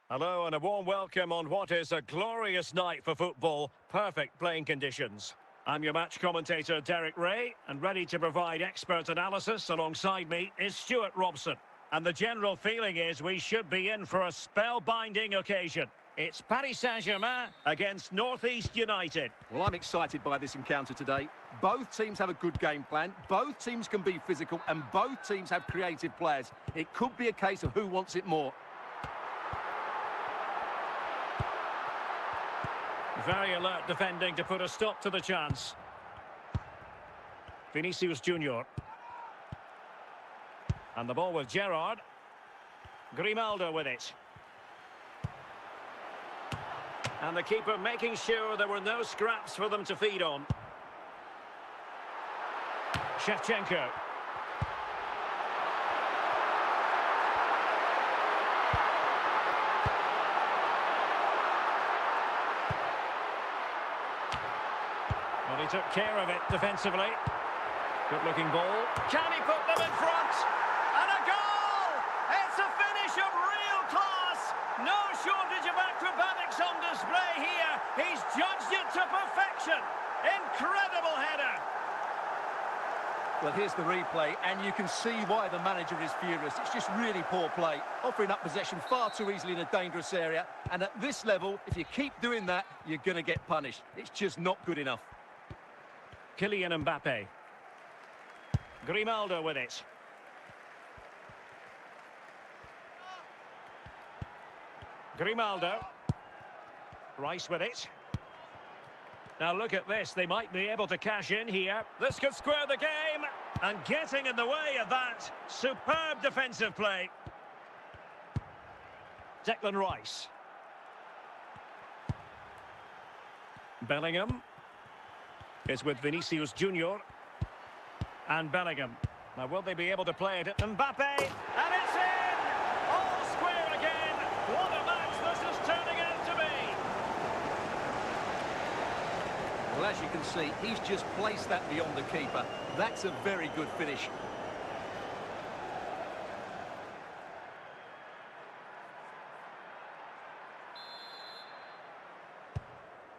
Speaker 1: Hello and a warm welcome on what is a glorious night for football. Perfect playing conditions. I'm your match commentator Derek Ray, and ready to provide expert analysis alongside me is Stuart Robson. And the general feeling is we should be in for a spellbinding occasion. It's Paris Saint-Germain against Northeast United.
Speaker 2: Well, I'm excited by this encounter today. Both teams have a good game plan, both teams can be physical, and both teams have creative players. It could be a case of who wants it more.
Speaker 1: Very alert defending to put a stop to the chance. Vinicius Junior. And the ball with Gerrard. Grimaldo with it. And the keeper making sure there were no scraps for them to feed on. 𝗃𝗁𝗂𝗏. Well, he took care of it defensively. Good-looking ball. Can he put them in front? And a goal! It's a finish of real class. No shortage of acrobatics on display here. He's judged it to perfection. Incredible header.
Speaker 2: Well, here's the replay, and you can see why the manager is furious. It's just really poor play, offering up possession far too easily in a dangerous area. And at this level, if you keep doing that, you're going to get punished. It's just not good enough.
Speaker 1: Kylian Mbappe. Grimaldo with it. Grimaldo. Rice with it. Now look at this, they might be able to cash in here. This could square the game. And getting in the way of that, superb defensive play. Declan Rice. Bellingham is with Vinicius Junior. And Bellingham. Now will they be able to play it? Mbappe, and it's in! All square again. What a match this is turning out to be.
Speaker 2: Well, as you can see, he's just placed that beyond the keeper. That's a very good finish.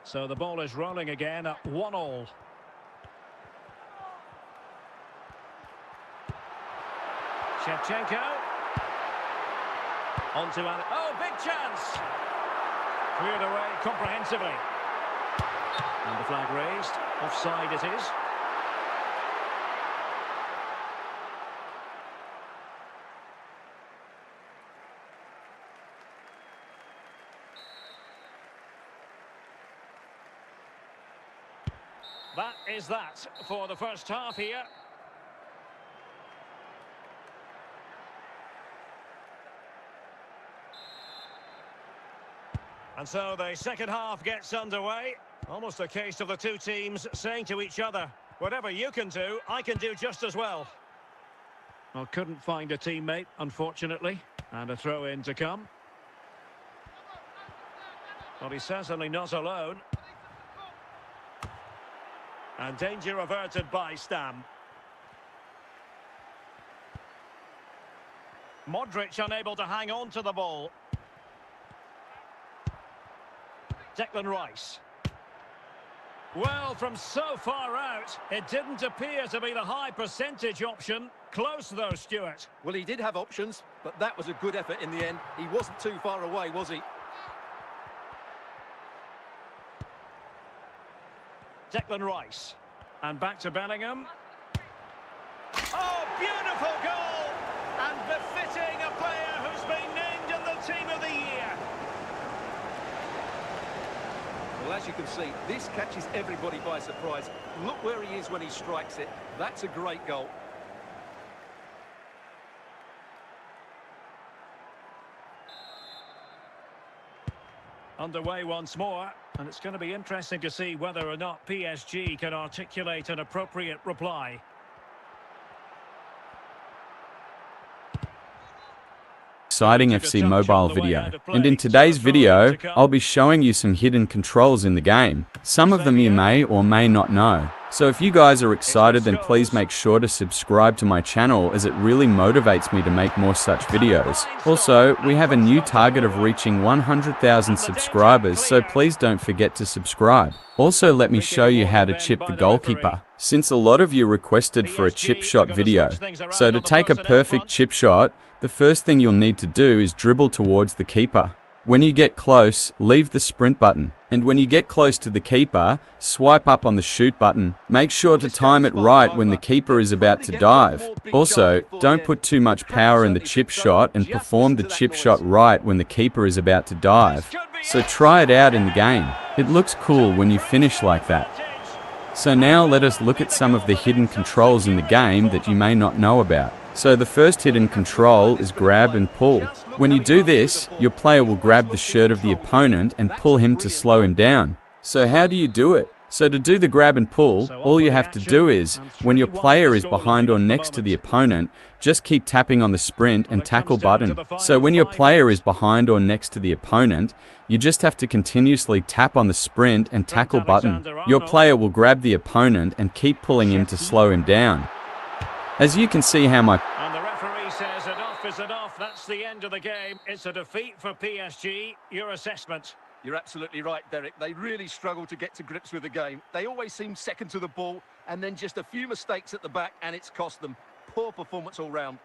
Speaker 1: So the ball is rolling again at 1-1. 𝗃𝗁𝗂𝗏. Onto Allen. Oh, big chance! Cleared away comprehensively. And the flag raised. Offside it is. That is that for the first half here. And so the second half gets underway. Almost a case of the two teams saying to each other, whatever you can do, I can do just as well. Well, couldn't find a teammate, unfortunately. And a throw-in to come. Well, he's certainly not alone. And danger averted by Stam. Modric unable to hang on to the ball. Declan Rice. Well, from so far out, it didn't appear to be the high percentage option. Close though, Stuart.
Speaker 2: Well, he did have options, but that was a good effort in the end. He wasn't too far away, was he?
Speaker 1: Declan Rice. And back to Bellingham. Oh, beautiful goal! And befitting a player who's been named in the team of the year.
Speaker 2: Well, as you can see, this catches everybody by surprise. Look where he is when he strikes it. That's a great goal.
Speaker 1: Underway once more, and it's going to be interesting to see whether or not PSG can articulate an appropriate reply.
Speaker 3: Exciting FC mobile video, and in today's video I'll be showing you some hidden controls in the game. Some of them you may or may not know. So if you guys are excited, then please make sure to subscribe to my channel, as it really motivates me to make more such videos. Also, we have a new target of reaching 100,000 subscribers, so please don't forget to subscribe. Also, let me show you how to chip the goalkeeper, since a lot of you requested for a chip shot video. So to take a perfect chip shot, the first thing you'll need to do is dribble towards the keeper. When you get close, leave the sprint button. And when you get close to the keeper, swipe up on the shoot button. Make sure to time it right when the keeper is about to dive. Also, don't put too much power in the chip shot, and perform the chip shot right when the keeper is about to dive. So try it out in the game. It looks cool when you finish like that. So now let us look at some of the hidden controls in the game that you may not know about. So the first hidden control is grab and pull. When you do this, your player will grab the shirt of the opponent and pull him to slow him down. So how do you do it? So to do the grab and pull, all you have to do is, when your player is behind or next to the opponent, just keep tapping on the sprint and tackle button. So when your player is behind or next to the opponent, you just have to continuously tap on the sprint and tackle button. Your player will grab the opponent and keep pulling him to slow him down. As you can see how my...
Speaker 1: And the referee says enough is enough. That's the end of the game. It's a defeat for PSG. Your assessment?
Speaker 2: You're absolutely right, Derek. They really struggle to get to grips with the game. They always seem second to the ball, and then just a few mistakes at the back, and it's cost them. Poor performance all round.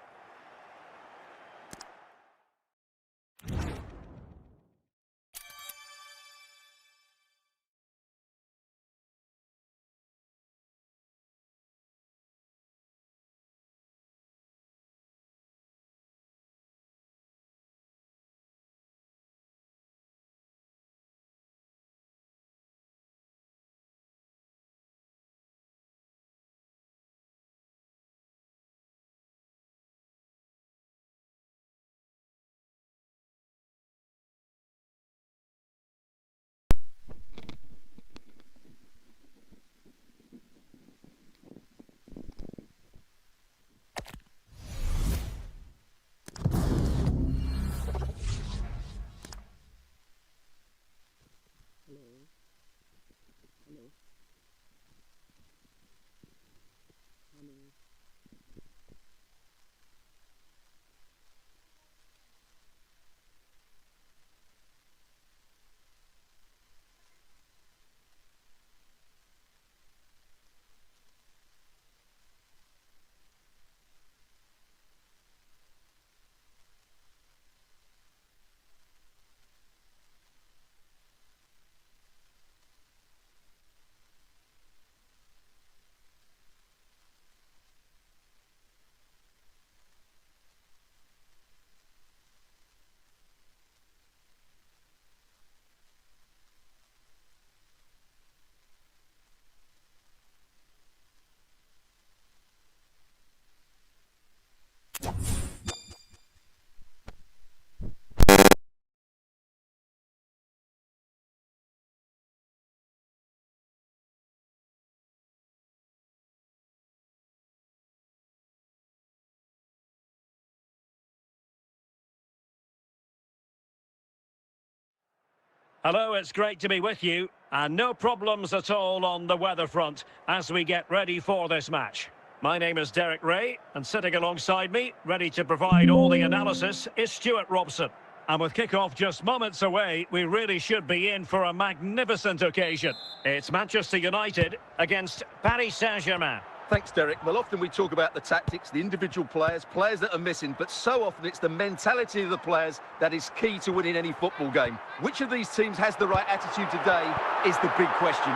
Speaker 1: Hello, it's great to be with you. And no problems at all on the weather front as we get ready for this match. My name is Derek Ray, and sitting alongside me, ready to provide all the analysis, is Stuart Robson. And with kick-off just moments away, we really should be in for a magnificent occasion. It's Manchester United against Paris Saint-Germain.
Speaker 2: Thanks, Derek. Well, often we talk about the tactics, the individual players that are missing, but so often it's the mentality of the players that is key to winning any football game. Which of these teams has the right attitude today is the big question.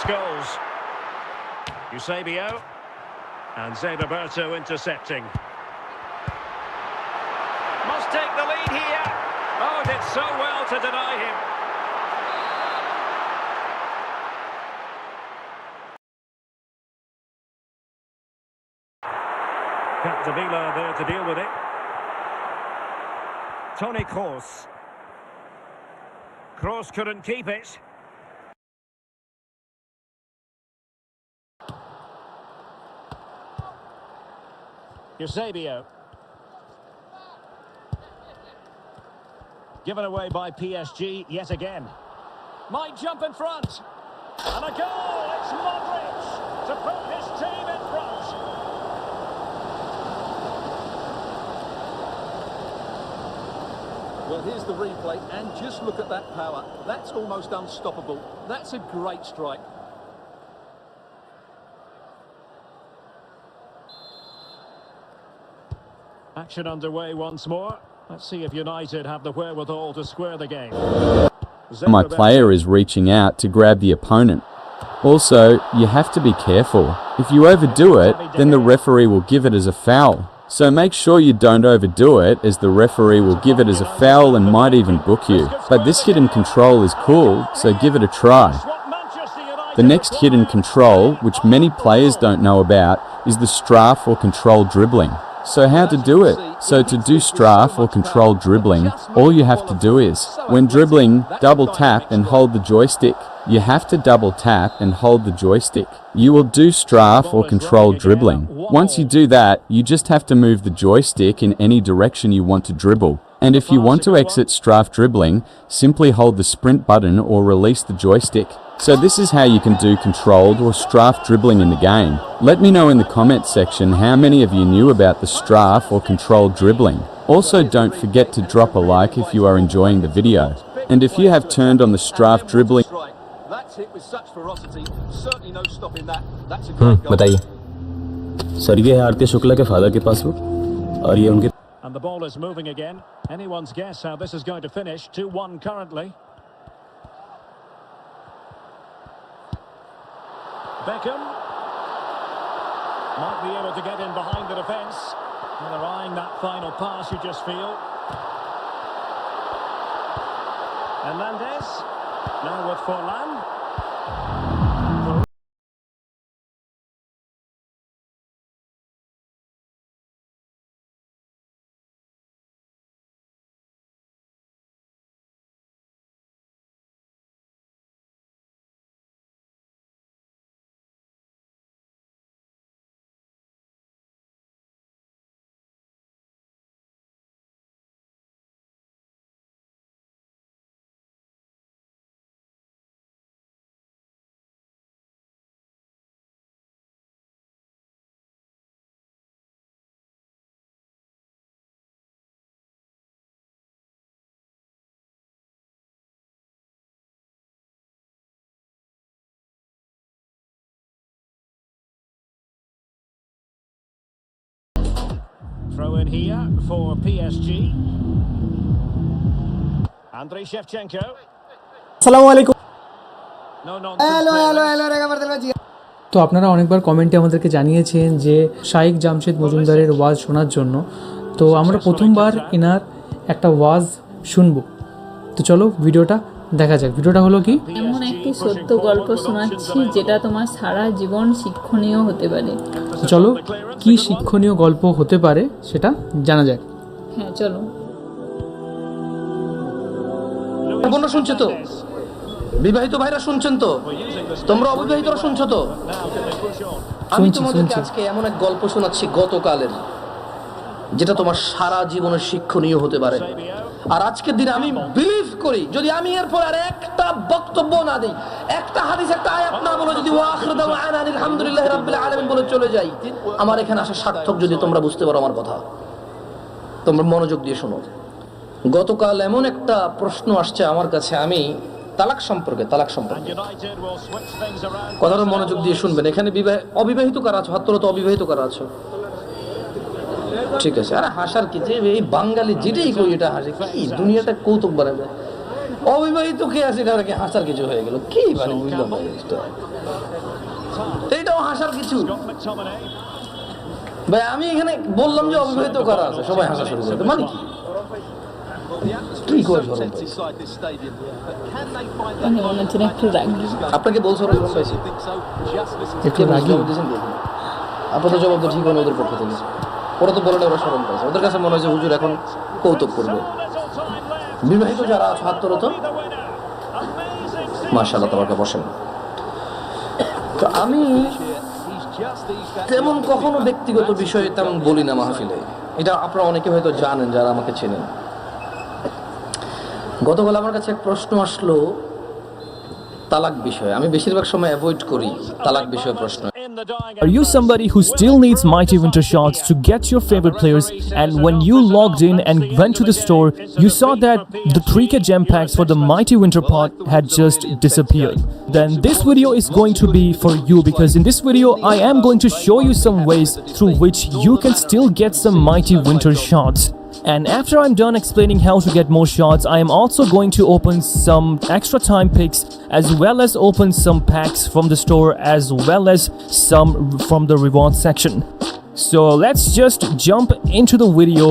Speaker 1: Scholes. 𝗂𝗏, and 𝗂𝗏 intercepting. Must take the lead here. Oh, did so well to deny him. 𝗃𝗏 there to deal with it. Toni Kroos. Kroos couldn't keep it. 𝗂𝗏. Given away by PSG yet again. Might jump in front. And a goal! It's 𝗪𝗿h to put his team in front.
Speaker 2: Well, here's the replay, and just look at that power. That's almost unstoppable. That's a great strike.
Speaker 1: Action underway once more. Let's see if United have the wherewithal to square the game.
Speaker 3: My player is reaching out to grab the opponent. Also, you have to be careful. If you overdo it, then the referee will give it as a foul. So make sure you don't overdo it, as the referee will give it as a foul and might even book you. But this hidden control is cool, so give it a try. The next hidden control, which many players don't know about, is the strafe or control dribbling. So how to do it? So to do strafe or control dribbling, all you have to do is, when dribbling, double tap and hold the joystick. You have to double tap and hold the joystick. You will do strafe or control dribbling. Once you do that, you just have to move the joystick in any direction you want to dribble. And if you want to exit strafe dribbling, simply hold the sprint button or release the joystick. So this is how you can do controlled or strafe dribbling in the game. Let me know in the comments section how many of you knew about the strafe or controlled dribbling. Also, don't forget to drop a like if you are enjoying the video. And if you have turned on the strafe dribbling...
Speaker 2: That's hit with such ferocity. Certainly no stopping that. That's a great goal.
Speaker 4: बताइए sir, ये है 𝗪𝗏𝘂𝗥 के father के passbook और ये उनके.
Speaker 1: And the ball is moving again. Anyone's guess how this is going to finish. 2-1 currently. Beckham might be able to get in behind the defence. And they're eyeing that final pass, you just feel. Hernandez, now with Forlan. Throw in here for PSG. 𝗪𝗏𝗪𝗂𝗏.
Speaker 5: আসসালামু আলাইকুম।
Speaker 1: Nonsense.
Speaker 5: তো আপনারা অনেকবার কমেন্টে আমাদেরকে জানিয়েছেন যে শাইখ জামশেদ মজুমদারের ওয়াজ শোনার জন্য। তো আমরা প্রথমবার এনার একটা ওয়াজ শুনবো। তো চলো ভিডিওটা দেখা যাক। ভিডিওটা হলো কি,
Speaker 6: এমন একটি সত্য গল্প শোনাচ্ছি যেটা তোমার সারা জীবন শিক্ষণীয় হতে পারে।
Speaker 5: তো চলো কি শিক্ষণীয় গল্প হতে পারে সেটা জানা যাক।
Speaker 6: হ্যাঁ চলো।
Speaker 7: বোনরা শুনছো তো? বিবাহিত ভাইরা শুনছেন তো? তোমরা অবিবাহিতরা শুনছো তো? আমি তোমাদেরকে আজকে এমন এক গল্প শোনাচ্ছি গতকালের। যেটা তোমার সারা জীবনের শিক্ষণীয় হতে পারে। আর আজকের দিনে আমি বিলিভ করি, যদি আমি এরপর আর একটা বক্তব্য না দিই, একটা হাদিস, একটা আয়াত না বলে যদি ওয়াখির দাওয়ানা আলহামদুলিল্লাহি রাব্বিল আলামিন বলে চলে যাই, আমার এখানে আসা সার্থক। যদি তোমরা বুঝতে পারো আমার কথা, তোমরা মনোযোগ দিয়ে শোনো। গতকাল এমন একটা প্রশ্ন আসছে আমার কাছে, আমি তালাক সম্পর্কে কথাটা মনোযোগ দিয়ে শুনবেন। এখানে অবিবাহিত কারা আছো? হাত তোলো তো, অবিবাহিত কারা আছো? ঠিক আছে। আরে হাসার কি, যে এই বাঙালি যেটাই কই এটা হাসে, কি দুনিয়াটা কৌতুক বানাবে। অবিবাহিত কে আছে এটা কি হাসার কিছু হয়ে গেল? কি মানে বুঝলাম না এইটাও হাসার কিছু। ভাই আমি এখানে বললাম যে অবিবাহিত কারা আছে, সবাই হাসা শুরু করতে, মানে কি? কি করে আপনাকে বলছো একটু রাগি আপাতত জবাব তো ঠিক হলো ওদের পক্ষ থেকে। ওরা তো বলে ওরা স্মরণ পাইছে, ওদের কাছে মনে হয় যে হুজুর এখন কৌতুক করবে। বিবাহিত যারা আছে হাত তোলো তো। মাশাআল্লাহ, তোমাকে বসেন। তো আমি তেমন কখনো ব্যক্তিগত বিষয়ে তেমন বলি না মাহফিলে, এটা আপনারা অনেকে হয়তো জানেন যারা আমাকে চেনেন। গতকাল আমার কাছে এক প্রশ্ন আসলো তালাক বিষয়ে। আমি বেশিরভাগ সময় অ্যাভয়েড করি তালাক বিষয়ে প্রশ্ন।
Speaker 8: Are you somebody who still needs mighty winter shots to get your favorite players, and when you logged in and went to the store, you saw that the 3K gem packs for the mighty winter pot had just disappeared? Then this video is going to be for you, because in this video I am going to show you some ways through which you can still get some mighty winter shots. And after I'm done explaining how to get more shots, I am also going to open some extra time picks, as well as open some packs from the store, as well as some from the reward section. So let's just jump into the video,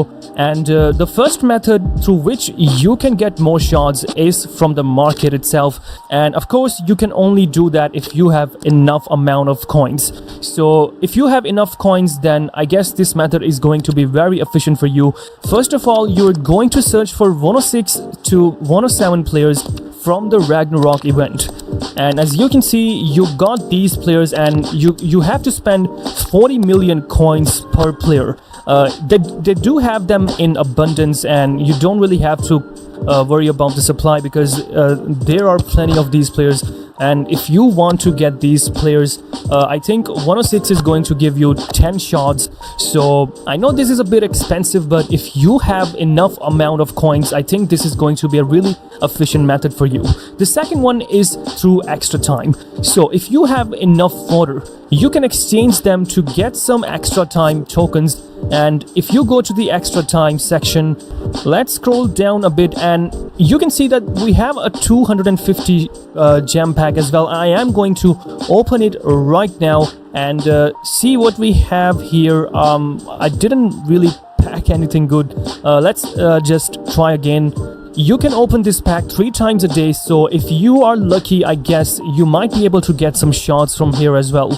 Speaker 8: and the first method through which you can get more shots is from the market itself. And of course you can only do that if you have enough amount of coins. So if you have enough coins, then I guess this method is going to be very efficient for you. First of all, you're going to search for 106 to 107 players from the Ragnarok event, and as you can see, you got these players, and you have to spend 40 million coins per player. They do have them in abundance, and you don't really have to worry about the supply, because there are plenty of these players. And if you want to get these players, I think 106 is going to give you 10 shots. So I know this is a bit expensive, but if you have enough amount of coins, I think this is going to be a really efficient method for you. The second one is through extra time. So if you have enough fodder, you can exchange them to get some extra time tokens. And if you go to the extra time section, let's scroll down a bit, and you can see that we have a 250 gem pack as well. I am going to open it right now and see what we have here. I didn't really pack anything good. Let's just try again. You can open this pack 3 times a day, so if you are lucky, I guess you might be able to get some shots from here as well.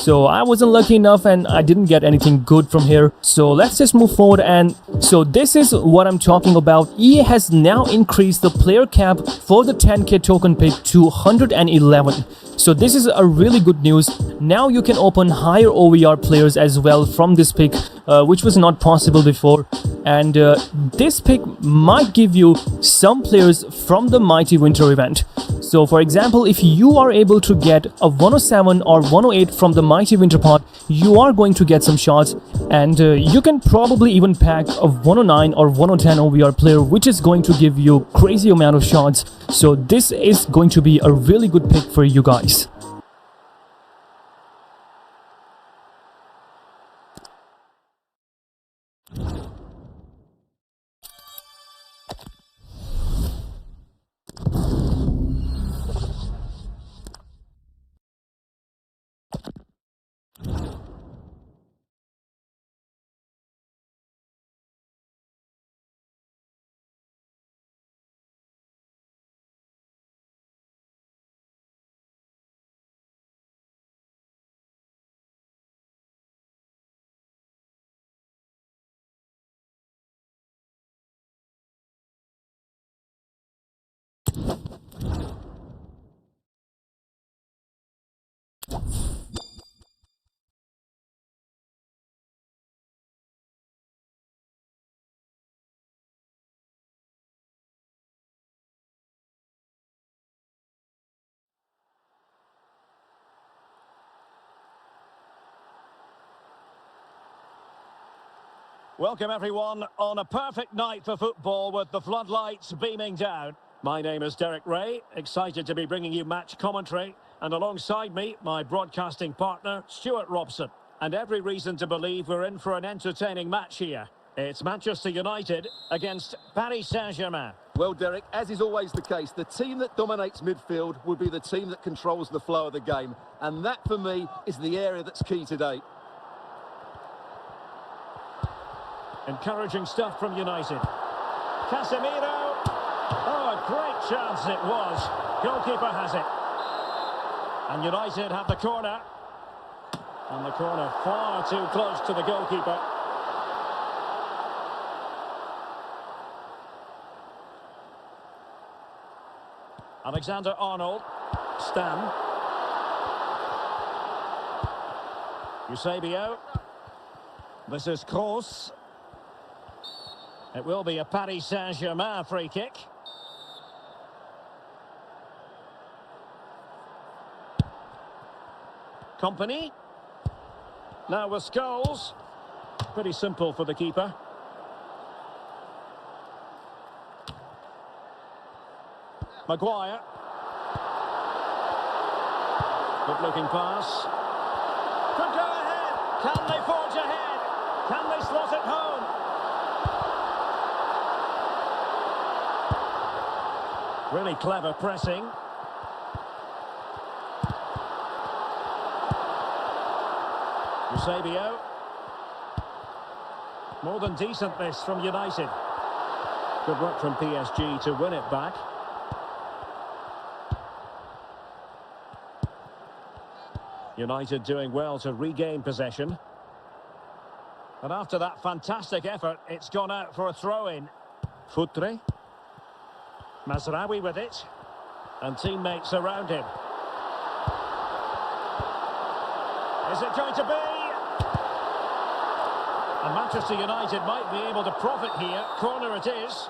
Speaker 8: So I wasn't lucky enough and I didn't get anything good from here. So let's just move forward. And so this is what I'm talking about. EA has now increased the player cap for the 10k token pick to 111. So this is a really good news. Now you can open higher OVR players as well from this pick, which was not possible before. And this pick might give you some players from the Mighty Winter event. So for example, if you are able to get a 107 or 108 from the Mighty Winter pot, you are going to get some shots, and you can probably even pack a 109 or 110 OVR player, which is going to give you crazy amount of shots. So this is going to be a really good pick for you guys.
Speaker 1: Welcome everyone on a perfect night for football with the floodlights beaming down. My name is Derek Ray, excited to be bringing you match commentary, and alongside me, my broadcasting partner, Stuart Robson. And every reason to believe we're in for an entertaining match here. It's Manchester United against Paris Saint-Germain.
Speaker 2: Well, Derek, as is always the case, the team that dominates midfield will be the team that controls the flow of the game. And that, for me, is the area that's key today.
Speaker 1: Encouraging stuff from United. Casemiro. Oh, a great chance it was. Goalkeeper has it. And United have the corner. And the corner far too close to the goalkeeper. Alexander-Arnold. Stam. Eusebio. This is Kroos. It will be a Paris Saint-Germain free kick. Company. Now with Scholes. Pretty simple for the keeper. Maguire. Good looking pass. Could go ahead. Can they forge ahead? Can they slot it home? Really clever pressing. Eusebio. More than decent this from United. Good work from PSG to win it back. United doing well to regain possession. And after that fantastic effort, it's gone out for a throw-in. 𝗏𝗏. Mazraoui with it. And teammates around him. Is it going to be? And Manchester United might be able to profit here. Corner it is.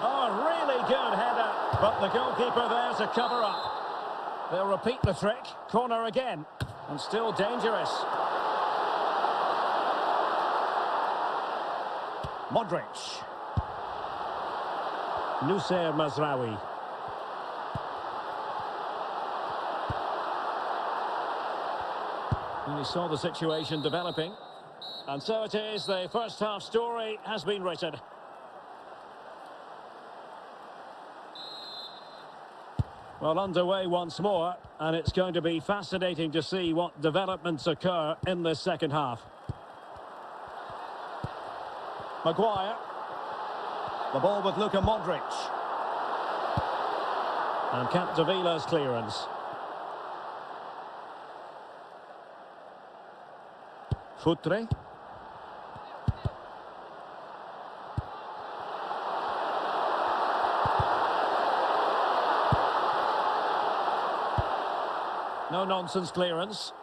Speaker 1: Oh, really good header. But the goalkeeper there to cover up. They'll repeat the trick. Corner again. And still dangerous. Modric. Noussair Mazraoui. And he saw the situation developing. And so it is, the first half story has been written. Well, underway once more, and it's going to be fascinating to see what developments occur in this second half. Maguire. The ball with Luka Modric. And 𝗏𝗏's clearance. 𝗏𝗏. No nonsense clearance.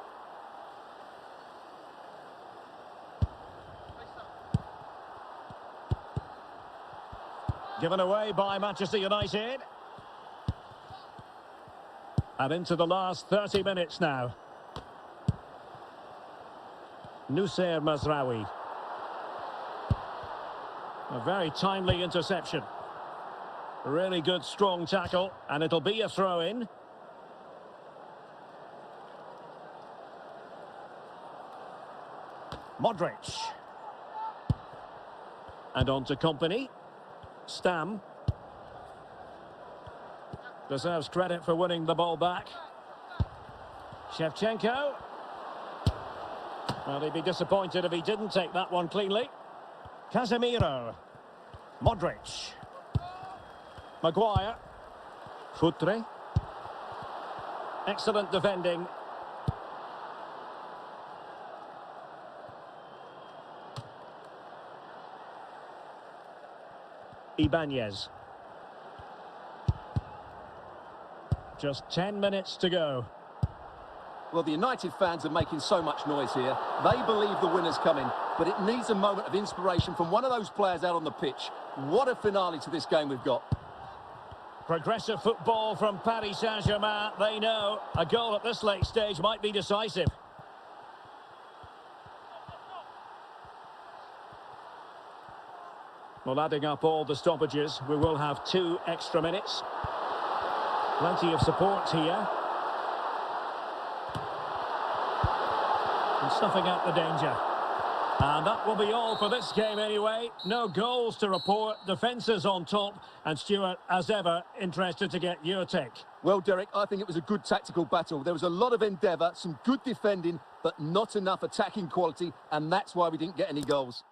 Speaker 1: Given away by Manchester United. And into the last 30 minutes now. Noussair Mazraoui. A very timely interception. A really good, strong tackle, and it'll be a throw-in. Modric. And on to Company. Stam. Deserves credit for winning the ball back. Shevchenko. Well, he'd be disappointed if he didn't take that one cleanly. Casemiro. Modric. Maguire. 𝗏𝗏. Excellent defending. Ibanez. Just 10 minutes to go.
Speaker 2: Well, the United fans are making so much noise here. They believe the winner's coming, but it needs a moment of inspiration from one of those players out on the pitch. What a finale to this game we've got.
Speaker 1: Progressive football from Paris Saint-Germain. They know a goal at this late stage might be decisive. Well, adding up all the stoppages, we will have 2 extra minutes. Plenty of support here. And snuffing out the danger. And that will be all for this game anyway. No goals to report. Defences on top. And Stuart, as ever, interested to get your take.
Speaker 2: Well, Derek, I think it was a good tactical battle. There was a lot of endeavour, some good defending, but not enough attacking quality, and that's why we didn't get any goals.